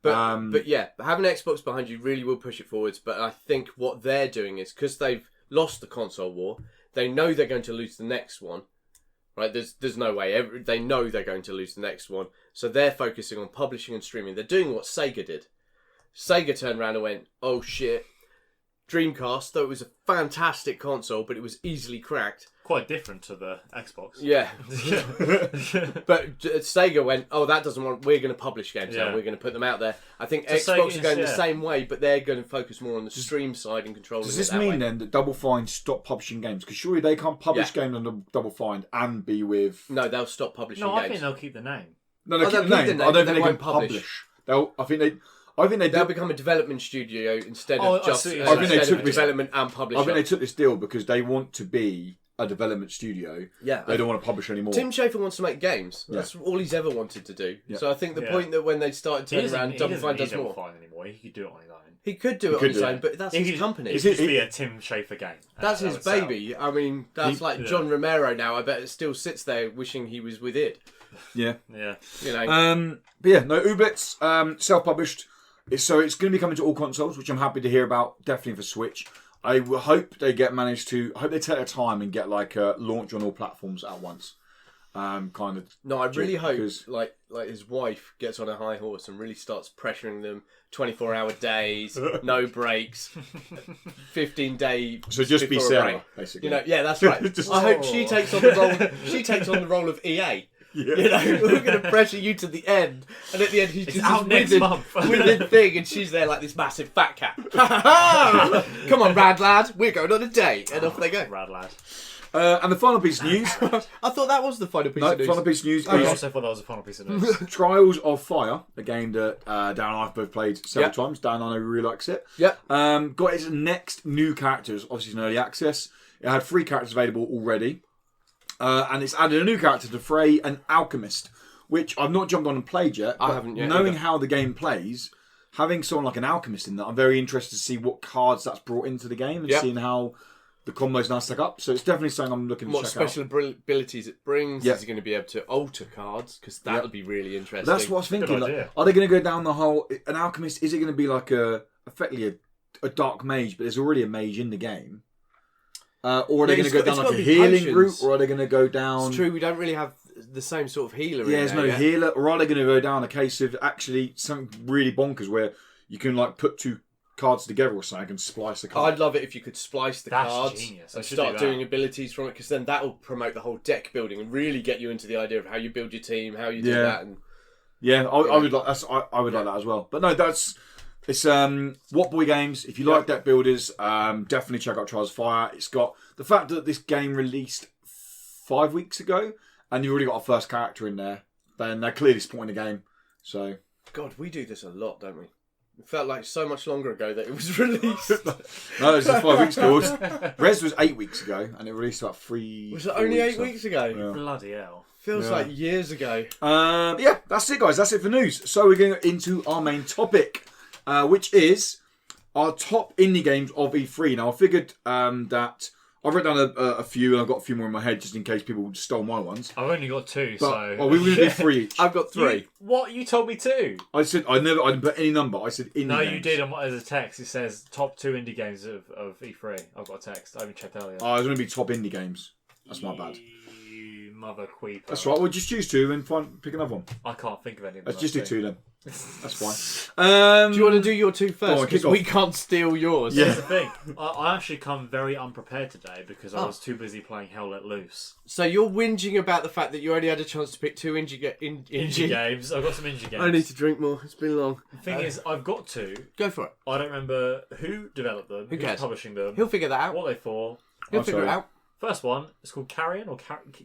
But yeah, having Xbox behind you really will push it forwards. But I think what they're doing is, because they've lost the console war, they know they're going to lose the next one. Right? There's no way. They know they're going to lose the next one. So they're focusing on publishing and streaming. They're doing what Sega did. Sega turned around and went, oh shit, Dreamcast, though it was a fantastic console, but it was easily cracked. Quite different to the Xbox. Yeah. But Sega went, oh, that doesn't want... We're going to publish games now. We're going to put them out there. I think Xbox are going the same way, but they're going to focus more on the stream side and controlling it that way. Does this mean then that Double Fine stop publishing games? Because surely they can't publish games on Double Fine and be with... No, they'll stop publishing games. No, I think they'll keep the name. No, they'll keep the name. I don't think they can publish. They'll become a development studio instead of just development and publishing. I think they took this deal because they want to be a development studio. Yeah. They don't want to publish anymore. Tim Schafer wants to make games. That's all he's ever wanted to do. Yeah. So I think the point that when they started turning around, Double Fine does more. Anymore. He could do it on his own. He could do it on his own, but that's his company. It could be a Tim Schafer game. That's his baby. I mean, that's like John Romero now. I bet it still sits there wishing he was with it. Yeah. Yeah. You know. But yeah, no, Ooblets, self-published. So it's going to be coming to all consoles, which I'm happy to hear about, definitely for Switch. I hope they take their time and get like a launch on all platforms at once. Kind of. No, I really hope like his wife gets on a high horse and really starts pressuring them. 24-hour days, no breaks, 15-day. So just be Sarah, basically. You know, yeah, that's right. I hope she takes on the role. She takes on the role of EA. Yeah. You know, we're going to pressure you to the end, and at the end he's just out next month with the thing, and she's there like this massive fat cat. Come on, rad lad, we're going on a date, and off they go. Rad lad. And the final piece of news. I thought that was the final piece of news. Final piece of news. I also thought that was the final piece of news. Trials of Fire, a game that Dan and I have both played several times. Dan, I know, really likes it. Yep. Got its next new characters, obviously in early access. It had 3 characters available already. And it's added a new character to Frey, an alchemist, which I've not jumped on and played yet. I haven't yet. Knowing how the game plays, having someone like an alchemist in that, I'm very interested to see what cards that's brought into the game and seeing how the combos now stack up. So it's definitely something I'm looking to check out. What special abilities it brings. Is he going to be able to alter cards? Because that would be really interesting. That's what I was thinking. Like, are they going to go down the whole... An alchemist, is it going to be like effectively a dark mage, but there's already a mage in the game? Or are they going to go down like a healing route? Or are they going to go down... It's true, we don't really have the same sort of healer in there's no healer. Or are they going to go down a case of actually something really bonkers where you can like put 2 cards together or something and splice a card. I'd love it if you could splice the That's cards genius. I and should start do that. doing abilities from it, because then that will promote the whole deck building and really get you into the idea of how you build your team, how you do that. And Yeah, I would like I would like that as well. But no, it's What Boy Games. If you like deck builders, definitely check out Trials of Fire. It's got the fact that this game released 5 weeks ago, and you've already got a first character in there. Then they're clearly supporting the game. So God, we do this a lot, don't we? It felt like so much longer ago that it was released. no, it's just 5 weeks ago. Res was 8 weeks ago, and it released about 3. Was it 4 only weeks 8 weeks ago? Yeah. Bloody hell. Feels like years ago. Yeah, that's it, guys. That's it for news. So we're going into our main topic, which is our top indie games of E3. Now, I figured that I've written down a few, and I've got a few more in my head just in case people stole my ones. I've only got 2, But, so... well, we were going to do 3 each. I've got 3. What? You told me 2? I said I didn't put any number. I said indie No, games. you did. As a text, it says top 2 indie games of E3. I've got a text. I haven't checked earlier. Oh, it's going to be top indie games. That's my bad. You mother queeper. That's right. We'll just choose 2 and pick another one. I can't think of any of them. Let's just do 2 then. That's fine. Do you want to do your 2 first? on, kick Because off. we can't steal yours. Yeah. Here's the thing. I actually come very unprepared today because I was too busy playing Hell Let Loose. So you're whinging about the fact that you only had a chance to pick 2 indie Games. I've got some indie games. I need to drink more. It's been long. The thing is, I've got 2. Go for it. I don't remember who developed them, who's cares? publishing them, He'll figure that out. what they're for. He'll Oh, figure it sorry. out. First one, it's called Carrion or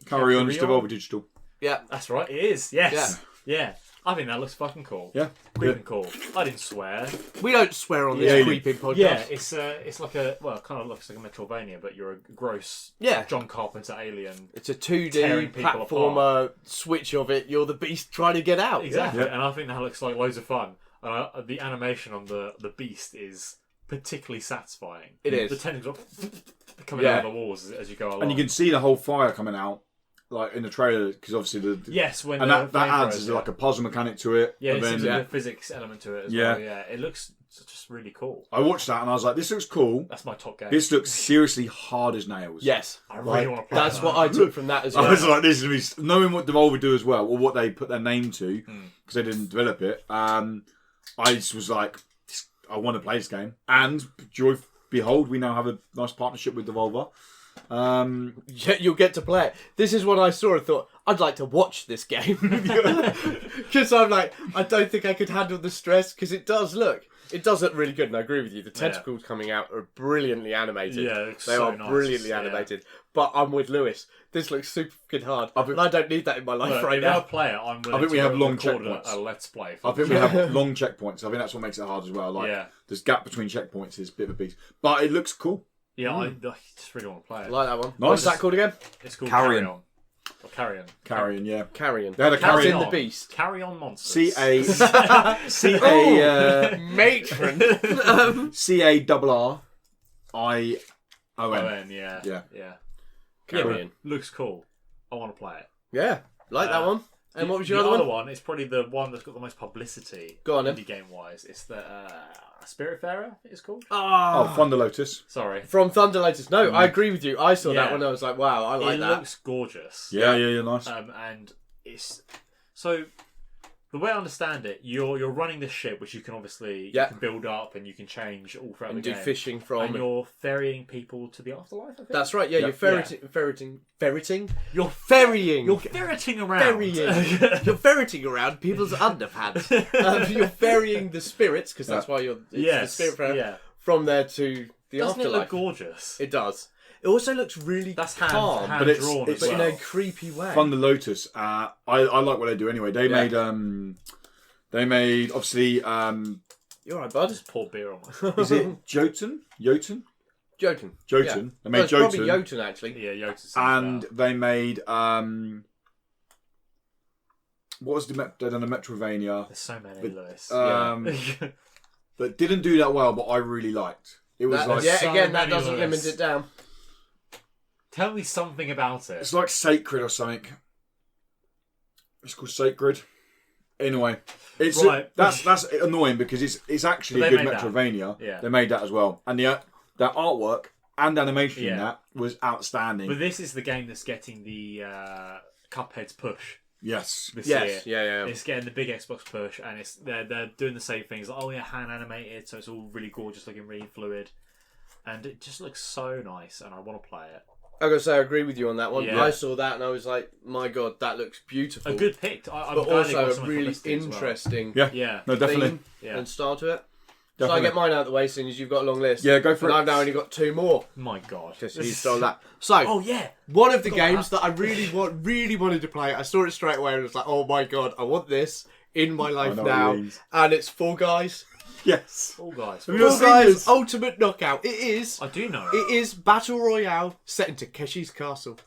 Carry on, just Devolver Digital. Yeah. That's right, it is. Yes. Yeah. I think that looks fucking cool. Yeah. Creeping cool. I didn't swear. We don't swear on Yeah, this you- creeping podcast. Yeah, it's like a, well, it kind of looks like a Metroidvania, but you're a gross Yeah. John Carpenter alien. It's a Tearing 2D people platformer switch of it. You're the beast trying to get out. Exactly, Yeah. and I think that looks like loads of fun. And the animation on the beast is particularly satisfying. It is. The tentacles are coming out of the walls as you go along. And you can see the whole fire coming out, like in the trailer, because obviously yes, when and the that adds flamethrowers, like a puzzle mechanic to it. yeah, and it seems then, like a physics element to it as Yeah. well. Yeah, it looks just really cool. I watched that and I was like, this looks cool. That's my top game. This looks seriously hard as nails. Yes. I really want to play That's that. what I took from that as I well. was like, this is knowing what Devolver do as well, or what they put their name to, because they didn't develop it. I just was like, I want to play this game, and joy behold, we now have a nice partnership with Devolver. Yeah, you'll get to play it. This is what I saw and thought, I'd like to watch this game. Because I'm like, I don't think I could handle the stress, because it does look really good, and I agree with you. The tentacles coming out are brilliantly animated. Yeah, it looks they so are nice. brilliantly Yeah. animated. But I'm with Lewis. This looks super fucking hard. And I don't need that in my life Look, right if I now. play it, I'm willing I think we to have long record checkpoints. a let's play. I think we have long checkpoints. I think that's what makes it hard as well. Like, Yeah. this gap between checkpoints is a bit of a beast, but it looks cool. Yeah, I just really want to play I it. like that one. Nice. What's that called again? It's called Carrion. Carry On. Or Carrion. Carrion, yeah. Carrion. They had a Carry in carrion. the beast. Carry On Monsters. Matron. C-A-R-R-I-O-N. Oh, yeah. Yeah. Carrion. Looks cool. I want to play it. Yeah, like that one. And what was your the other other one? one? It's probably the one that's got the most publicity. Go on, then. indie game wise. It's the Spiritfarer, I think it's called. Oh, Thunder Lotus. Sorry. From Thunder Lotus. No, I agree with you. I saw that Yeah. one. I was like, wow, I like It that. looks gorgeous. Yeah, nice. And it's so the way I understand it, you're running this ship, which you can obviously you can build up and you can change all throughout And the do game. fishing from. And you're ferrying people to the afterlife. I think That's right. Yeah, Yeah. you're ferreting. You're Ferrying. You're ferreting around. ferrying. You're ferreting around people's underpants. You're ferrying the spirits, because that's why you're. It's Yes. the spirit ferry, Yeah. from there to the Doesn't it afterlife. look gorgeous? It does. It also looks really That's calm, hand but it's- drawn it's- as but well. in a creepy way. Thunder Lotus. I like what they do anyway. They made obviously You alright, bud? Just pour beer on myself. is it Jotun? Jotun. Jotun. Yeah. They made It's probably Jotun. Jotun, actually. Yeah, Yota's And they made what was they've done a Metrovania there's so many, But, Lewis. that didn't do that well, but I really liked. It was That, like yeah, so again, that many doesn't limit lists. it down. Tell me something about it. it's like Sacred or something. It's called Sacred. Anyway, it's Right. that's annoying because it's actually But a they good made that. Metrovania. Yeah. They made that as well, and the artwork and animation in Yeah. that was outstanding. But this is the game that's getting the Cuphead's push. Yes. this year. Yeah. It's getting the big Xbox push, and they're doing the same things. Like, oh yeah, hand animated, so it's all really gorgeous looking, really fluid, and it just looks so nice, and I want to play it. I gotta say, I agree with you on that one. Yeah. I saw that and I was like, my god, that looks beautiful. A good pick. I'm but glad they got also a someone really publicity as well. interesting Yeah. No, definitely. theme Yeah. and style to it. Definitely. So I get mine out of the way, seeing as you've got a long list. Yeah, go for and it. I've now only got 2 more. My God. Because This he's is- done that. So, Oh yeah. one of the Forgot games that I really wanted to play, I saw it straight away and was like, oh my god, I want this in my life know what now. it means. And it's Fall Guys. Yes. All guys. Have you not Fall seen Guys this? Ultimate Knockout. It is. I do know. It is Battle Royale set in Takeshi's Castle.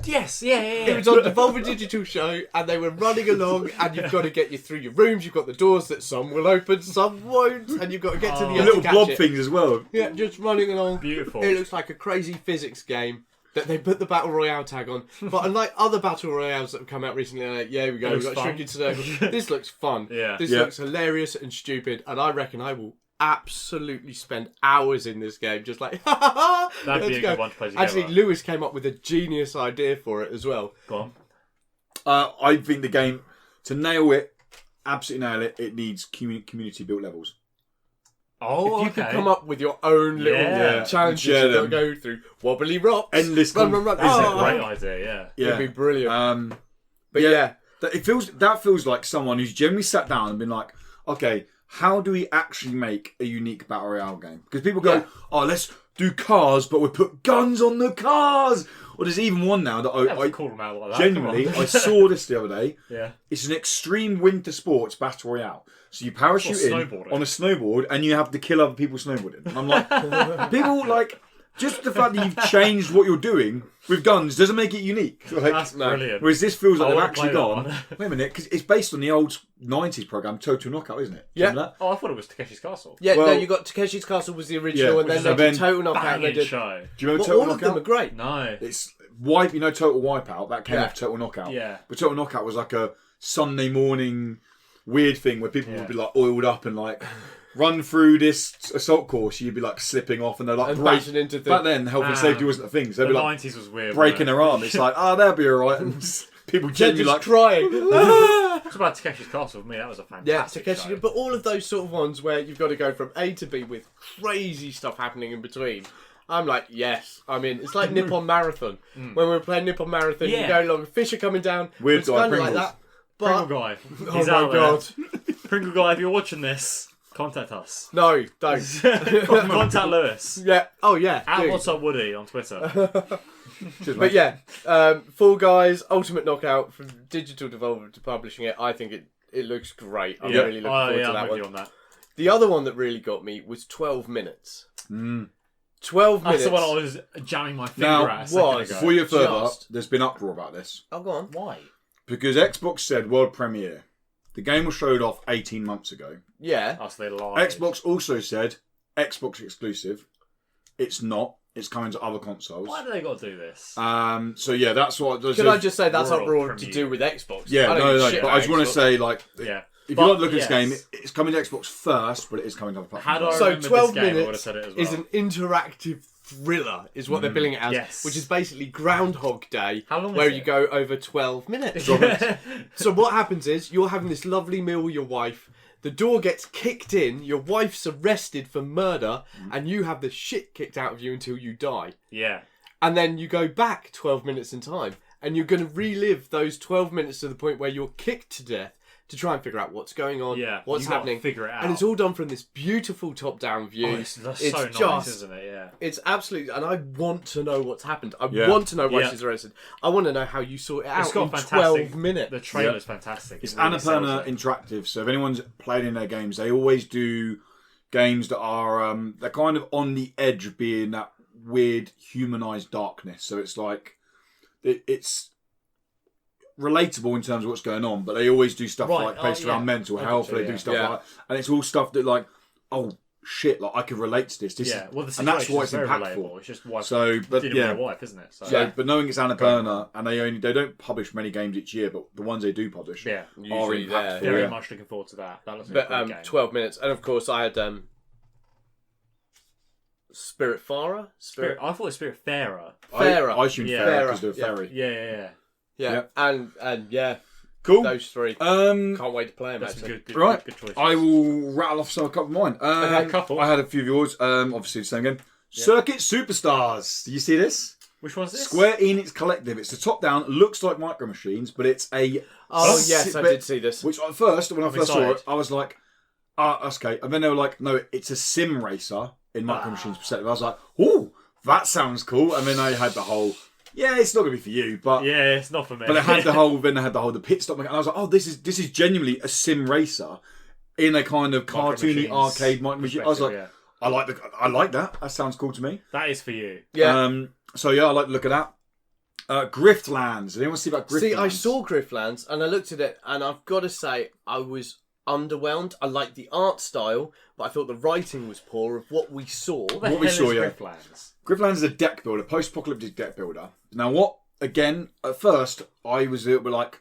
Yes. Yeah. It was on Devolver Digital Show, and they were running along, and you've got to get you through your rooms. You've got the doors that some will open, some won't, and you've got to get to the Oh. end The little to catch blob it. things as well. Yeah, just running along. Beautiful. It looks like a crazy physics game that they put the Battle Royale tag on. But unlike other Battle Royales that have come out recently, they're like, yeah, we go, we've Looks got fun. Shrinking Circle. This looks fun. Yeah. This Yeah. looks hilarious and stupid, and I reckon I will absolutely spend hours in this game just like, ha ha ha, That'd let's be a go. good one to play together. Actually, Lewis came up with a genius idea for it as well. Go on. I think the game, to nail it, absolutely nail it, it needs community built levels. Oh, If you okay. could come up with your own little Yeah. challenges Share you've got to them. go through, wobbly rocks, Endless run, run, run. This is a Oh, great idea. Yeah. Yeah. It'd be brilliant. But yeah. yeah, That feels like someone who's generally sat down and been like, okay, how do we actually make a unique battle royale game? Because people go, Yeah. oh, let's do cars, but we put guns on the cars. Or there's even one now that I Call them out like that. genuinely, Come on. I saw this the other day. Yeah. It's an extreme winter sports battle royale. So you parachute What, in snowboarding? on a snowboard and you have to kill other people snowboarding. And I'm like, people like, just the fact that you've changed what you're doing with guns doesn't make it unique. Like, That's brilliant. whereas this feels like I they've wanna actually play that gone, one. wait a minute, because it's based on the old 90s programme, Total Knockout, isn't it? Yeah. Remember that? Oh, I thought it was Takeshi's Castle. yeah. Well- no, you got Takeshi's Castle was the original, Yeah, and then which they is did a Total Knockout. And they Banging did. show. Do you remember Well, Total all of them Knockout? are great. No. It's Total Wipeout, that came Yeah. off Total Knockout. Yeah. But Total Knockout was like a Sunday morning weird thing where people would be like oiled up and like run through this assault course, you'd be like slipping off and they're like And break. bashing into things. Back then, health and safety wasn't a thing, so they'd The be like 90s was weird. breaking wasn't their arm. It's like, oh, that'll be alright. And people Yeah, genuinely just like, crying. it? It's about Takeshi's Castle for me. That was a Yeah, fantastic Takeshi, show. but all of those sort of ones where you've got to go from A to B with crazy stuff happening in between. I'm like, yes. I mean, it's like Nippon Marathon. When we were playing Nippon Marathon, you Yeah. go along, fish are coming down. Weird it's guy, kind of like Pringles. that. But Pringle Guy. oh He's my out there. god, Pringle Guy, if you're watching this, contact us. no, don't. Contact Lewis. Yeah. Oh yeah. At do. What's Up Woody on Twitter. Cheers, But mate. yeah, Fall Guys Ultimate Knockout from Digital Devolver to publishing it. I think it looks great. I'm really looking forward to I'm that with one. you on that. The other one that really got me was 12 minutes. 12 minutes. That's the one I was jamming my finger Now, at a second was- ago. Before you further, Just- there's been uproar about this. Oh, go on. Why? Because Xbox said world premiere. The game was showed off 18 months ago. Yeah. Us, they lied. Xbox also said Xbox exclusive. It's not. It's coming to other consoles. Why do they got to do this? So yeah, that's what. Can I just say that's World uproar to premiere. do with Xbox? Yeah, I don't no, give a no. shit But I about just want to Xbox. say, like, Yeah. if But, you like to look at this yes. game, it's coming to Xbox first, but it is coming to other platforms. Had I So remembered 12 this game, I would have minutes said it as well. is an interactive thriller, is what they're billing it as, Yes. which is basically Groundhog Day, How long is where it? you go over 12 minutes. So what happens is you're having this lovely meal with your wife. The door gets kicked in. Your wife's arrested for murder, and you have the shit kicked out of you until you die. Yeah. And then you go back 12 minutes in time, and you're going to relive those 12 minutes to the point where you're kicked to death to try and figure out what's going on, Yeah. what's You gotta happening. figure it out. And it's all done from this beautiful top-down view. Oh, that's it's so nice, just, isn't it? Yeah. it's absolutely, and I want to know what's happened. I Yeah. want to know why Yeah. she's arrested. I want to know how you sort it out It's got in fantastic. 12 minutes. The trailer's fantastic. It's It really sells Annapurna it. Interactive, so if anyone's played in their games, they always do games that are they're kind of on the edge of being that weird humanized darkness. So it's like it's relatable in terms of what's going on, but they always do stuff Right, like based yeah. around mental I health. gotcha, They do yeah. stuff Yeah. like, and it's all stuff that like, oh shit, like I can relate to this. This Yeah. is, Well, the and that's situation why is it's very impactful. relatable. It's just wife. So, but dealing yeah. with your wife, isn't it? So, So, Yeah. but knowing it's Annapurna, and they don't publish many games each year, but the ones they do publish yeah. are Usually impactful. Very yeah. much looking forward to that. That looks like But a great game. 12 minutes. And of course, I had Spiritfarer? Spirit. I thought it was Spiritfarer. Fairer. I assumed Yeah. Fairer because they're Yeah. fairy. Yeah. Yeah, and yeah, Cool. those three. Um, Can't wait to play them. That's Actually. good right. Good choice. I will rattle off a couple of mine. Okay, a couple. I had a few of yours. Obviously the same game. Circuit Superstars. Do you see this? Which one's this? Square Enix Collective. It's the top down. Looks like Micro Machines, but it's a. Oh yes, I did see this. Which at first, when I first saw it, excited. I was like, that's okay. And then they were like, no, it's a sim racer in Micro Machines perspective. I was like, oh, that sounds cool. And then I had the whole, it's not gonna be for you, but Yeah, it's not for me. but they had the pit stop, and I was like, oh, this is genuinely a sim racer in a kind of cartoony Machines arcade Micro Machine. I was like, yeah. I like that. That sounds cool to me. That is for you. Yeah. So yeah, I like the look of that. Griftlands. Did anyone see about Griftlands? See, I saw Griftlands and I looked at it, and I've got to say, I was underwhelmed. I liked the art style, but I thought the writing was poor of what we saw. What we saw, yeah. Griftlands? Griftlands is a deck builder, post-apocalyptic deck builder. Now, what? Again, at first, I was a little bit like,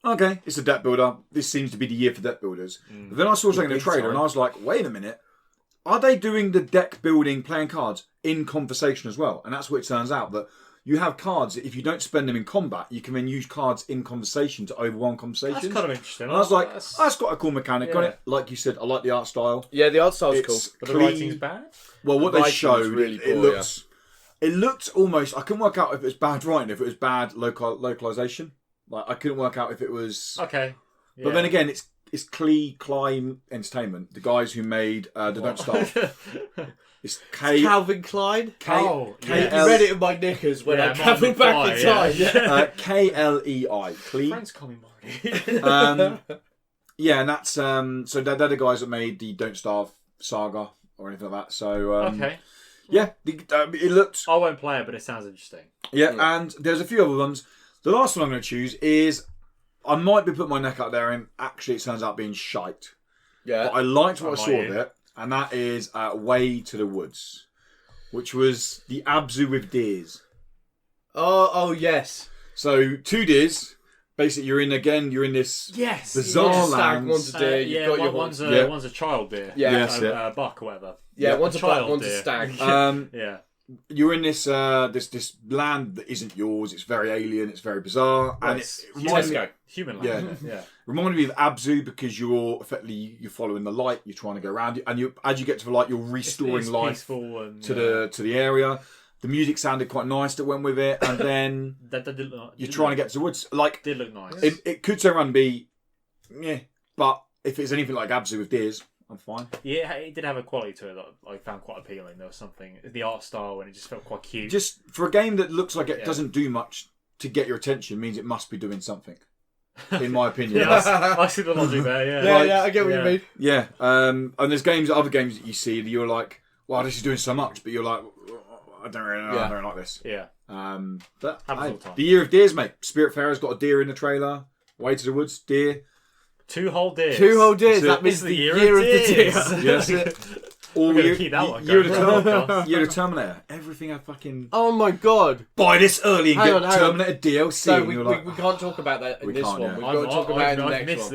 okay, it's a deck builder. This seems to be the year for deck builders. But then I saw something in the Big trailer, time. and I was like, wait a minute. Are they doing the deck building, playing cards in conversation as well? And that's what it turns out, that you have cards, if you don't spend them in combat, you can then use cards in conversation to overwhelm conversations. That's kind of interesting. And I was like, that's got a cool mechanic on Yeah. it. Like you said, I like the art style. Yeah, the art style's cool. It's But the clean. writing's bad? Well, what The they writing was showed, really it poor, looks... It looked almost... I couldn't work out if it was bad writing, if it was bad localization. Like, I couldn't work out if it was... Okay. But then again, it's Climb Entertainment, the guys who made the Don't Starve. It's Calvin Klein. Oh, You yeah. read it in my knickers when I travelled back in time. KLEI. Friends call me Marty. Yeah, and that's... so they're the guys that made the Don't Starve saga or anything like that. So, Okay. yeah, it looked... I won't play it, but it sounds interesting. Yeah, and there's a few other ones. The last one I'm going to choose is... I might be putting my neck out there and actually it turns out being shite. Yeah. But I liked what I saw might of it, and that is Way to the Woods, which was the Abzu with deers. Oh yes. So 2 deers. Basically, you're in this Yes. bizarre One's a stag, lands. one's a deer. You've got your one's horse. a Yeah. one's a child deer. Yeah. Yes, A buck or whatever. Yeah, Yeah, one's a child buck, one's a deer. stag. You're in this this land that isn't yours. It's very alien. It's very bizarre, and It's it reminded me, Human Yeah. land. Yeah. reminded me of Abzu because you're following the light. You're trying to go around it, and as you get to the light, you're restoring It's life peaceful and, to the area. The music sounded quite nice that went with it, and then That did look, you're trying to get to the woods. Like Did look nice. it could turn around and be, but if it's anything like Abzu with deers, I'm fine. Yeah, it did have a quality to it that I found quite appealing. There was something, the art style, and it just felt quite cute. Just for a game that looks like it Yeah. doesn't do much to get your attention means it must be doing something, in my opinion. yeah, I see the logic there. Yeah, I get what you mean. Yeah, and there's other games that you see that you're like, wow, this is doing so much, but you're like, I don't really know, I don't like this. yeah. But Happens all the time. the year of deers, mate. Spiritfarer's got a deer in the trailer. Way to the Woods, deer. 2 whole deers. 2 whole deers. That's it. That means It's the year of the deer. Yes. All We're gonna year, keep that one year of going. the Oh, Terminator. God. Year of the Terminator. Everything I fucking Oh my god. buy this early and Hang get on, hang on. Terminator DLC. So and we you're like, can't talk about that in We this can't, one. yeah. We've got to talk about it in the I've next missed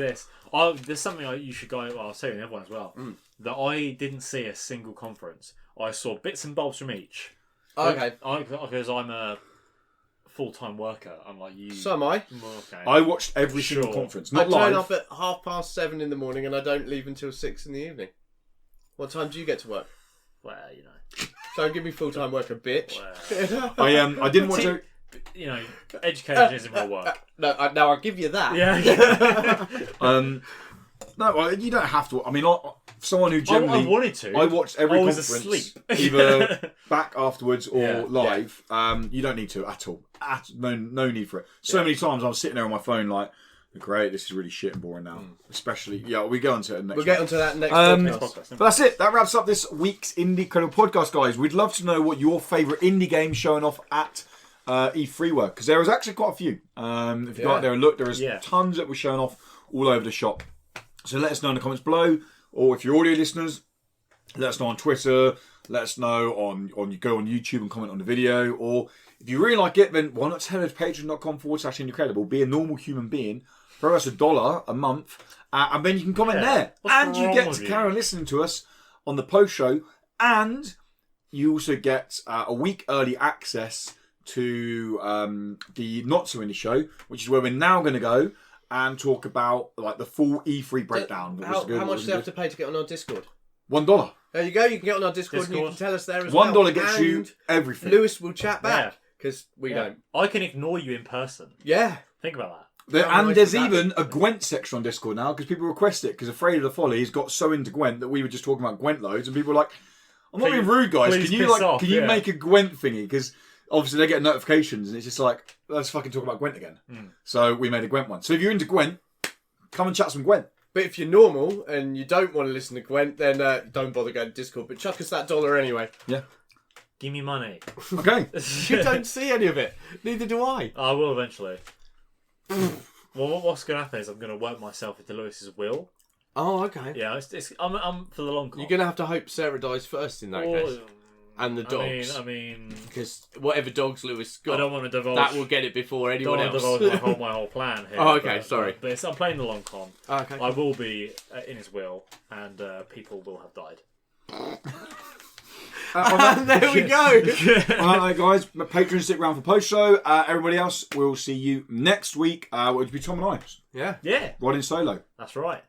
one. this. There's something you should go. Well, I'll say in the other one as well. That I didn't see a single conference. I saw bits and bobs from each. Okay. Because I'm a full-time worker. I'm like you. So am I. Okay. I watched every single Sure. conference, I not turn live. up at 7:30 in the morning and I don't leave until 6 in the evening. What time do you get to work? Well, you know. Don't give me full-time work, a bitch. Well, I didn't watch it. you know, education isn't real work. No, I'll give you that. Yeah. No, well, you don't have to. I mean, someone who I generally, wanted to. I watched every I was conference, asleep. either back afterwards or Yeah. live. You don't need to at all. No need for it. So many times I'm sitting there on my phone like, great, this is really shit and boring now. Especially, we go on to it next We'll week. get onto that next Next podcast. But that's it. That wraps up this week's Indie Credible podcast, guys. We'd love to know what your favourite indie games showing off at E3 were, because there was actually quite a few. If you go out there and look, there is tons that were showing off all over the shop. So let us know in the comments below, or if you're audio listeners, let us know on Twitter. Let us know on you go on YouTube and comment on the video, or if you really like it, then why not head over to patreon.com/Indecredible, be a normal human being, throw us $1 a month, and then you can comment there. What's And you wrong get with to you? carry on listening to us on the post show, and you also get a week early access to the Not So Indie show, which is where we're now going to go and talk about like the full E3 breakdown. How much do they have to pay to get on our Discord? $1. There you go. You can get on our Discord and you can tell us there as well. $1 gets you And everything. Lewis will chat back because we don't. I can ignore you in person. Yeah. Think about that. And there's even a Gwent section on Discord now because people request it because Afraid of the Folly has got so into Gwent that we were just talking about Gwent loads and people were like, I'm not being rude, guys. Can you make a Gwent thingy? Because obviously they get notifications and it's just like, let's fucking talk about Gwent again. So we made a Gwent one. So if you're into Gwent, come and chat some Gwent. But if you're normal and you don't want to listen to Gwent, then don't bother going to Discord. But chuck us that $1 anyway. Yeah. Give me money. Okay. You don't see any of it. Neither do I. I will eventually. Well, what's going to happen is I'm going to work myself into Lewis's will. Oh, okay. Yeah, I'm for the long con. You're going to have to hope Sarah dies first in that case. And the dogs. I mean... Because whatever dogs Lewis got, I don't want to divulge... that will get it before anyone else. Divulge my whole plan here. Oh, okay, sorry. But I'm playing the long con. Oh, okay. I will be in his will, and people will have died. There we go. Alright, guys. Patrons, stick around for post show. Everybody else, we'll see you next week. Which will be Tom and I. Yeah. Riding solo. That's right.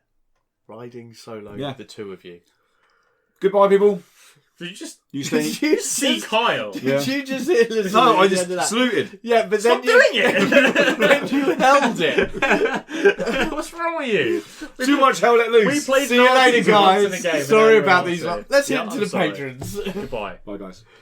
Riding solo, the two of you. Goodbye, people. Did you just see Kyle? Did you just hear Lewis? No, I just saluted. Yeah, but Stop then doing it! then you held it. What's wrong with you? Too much hell let loose. We played See you later, Nazis once in a guys. game Sorry and about everyone these. else did. Let's Yeah, hit into I'm the sorry. patrons. Goodbye. Bye, guys.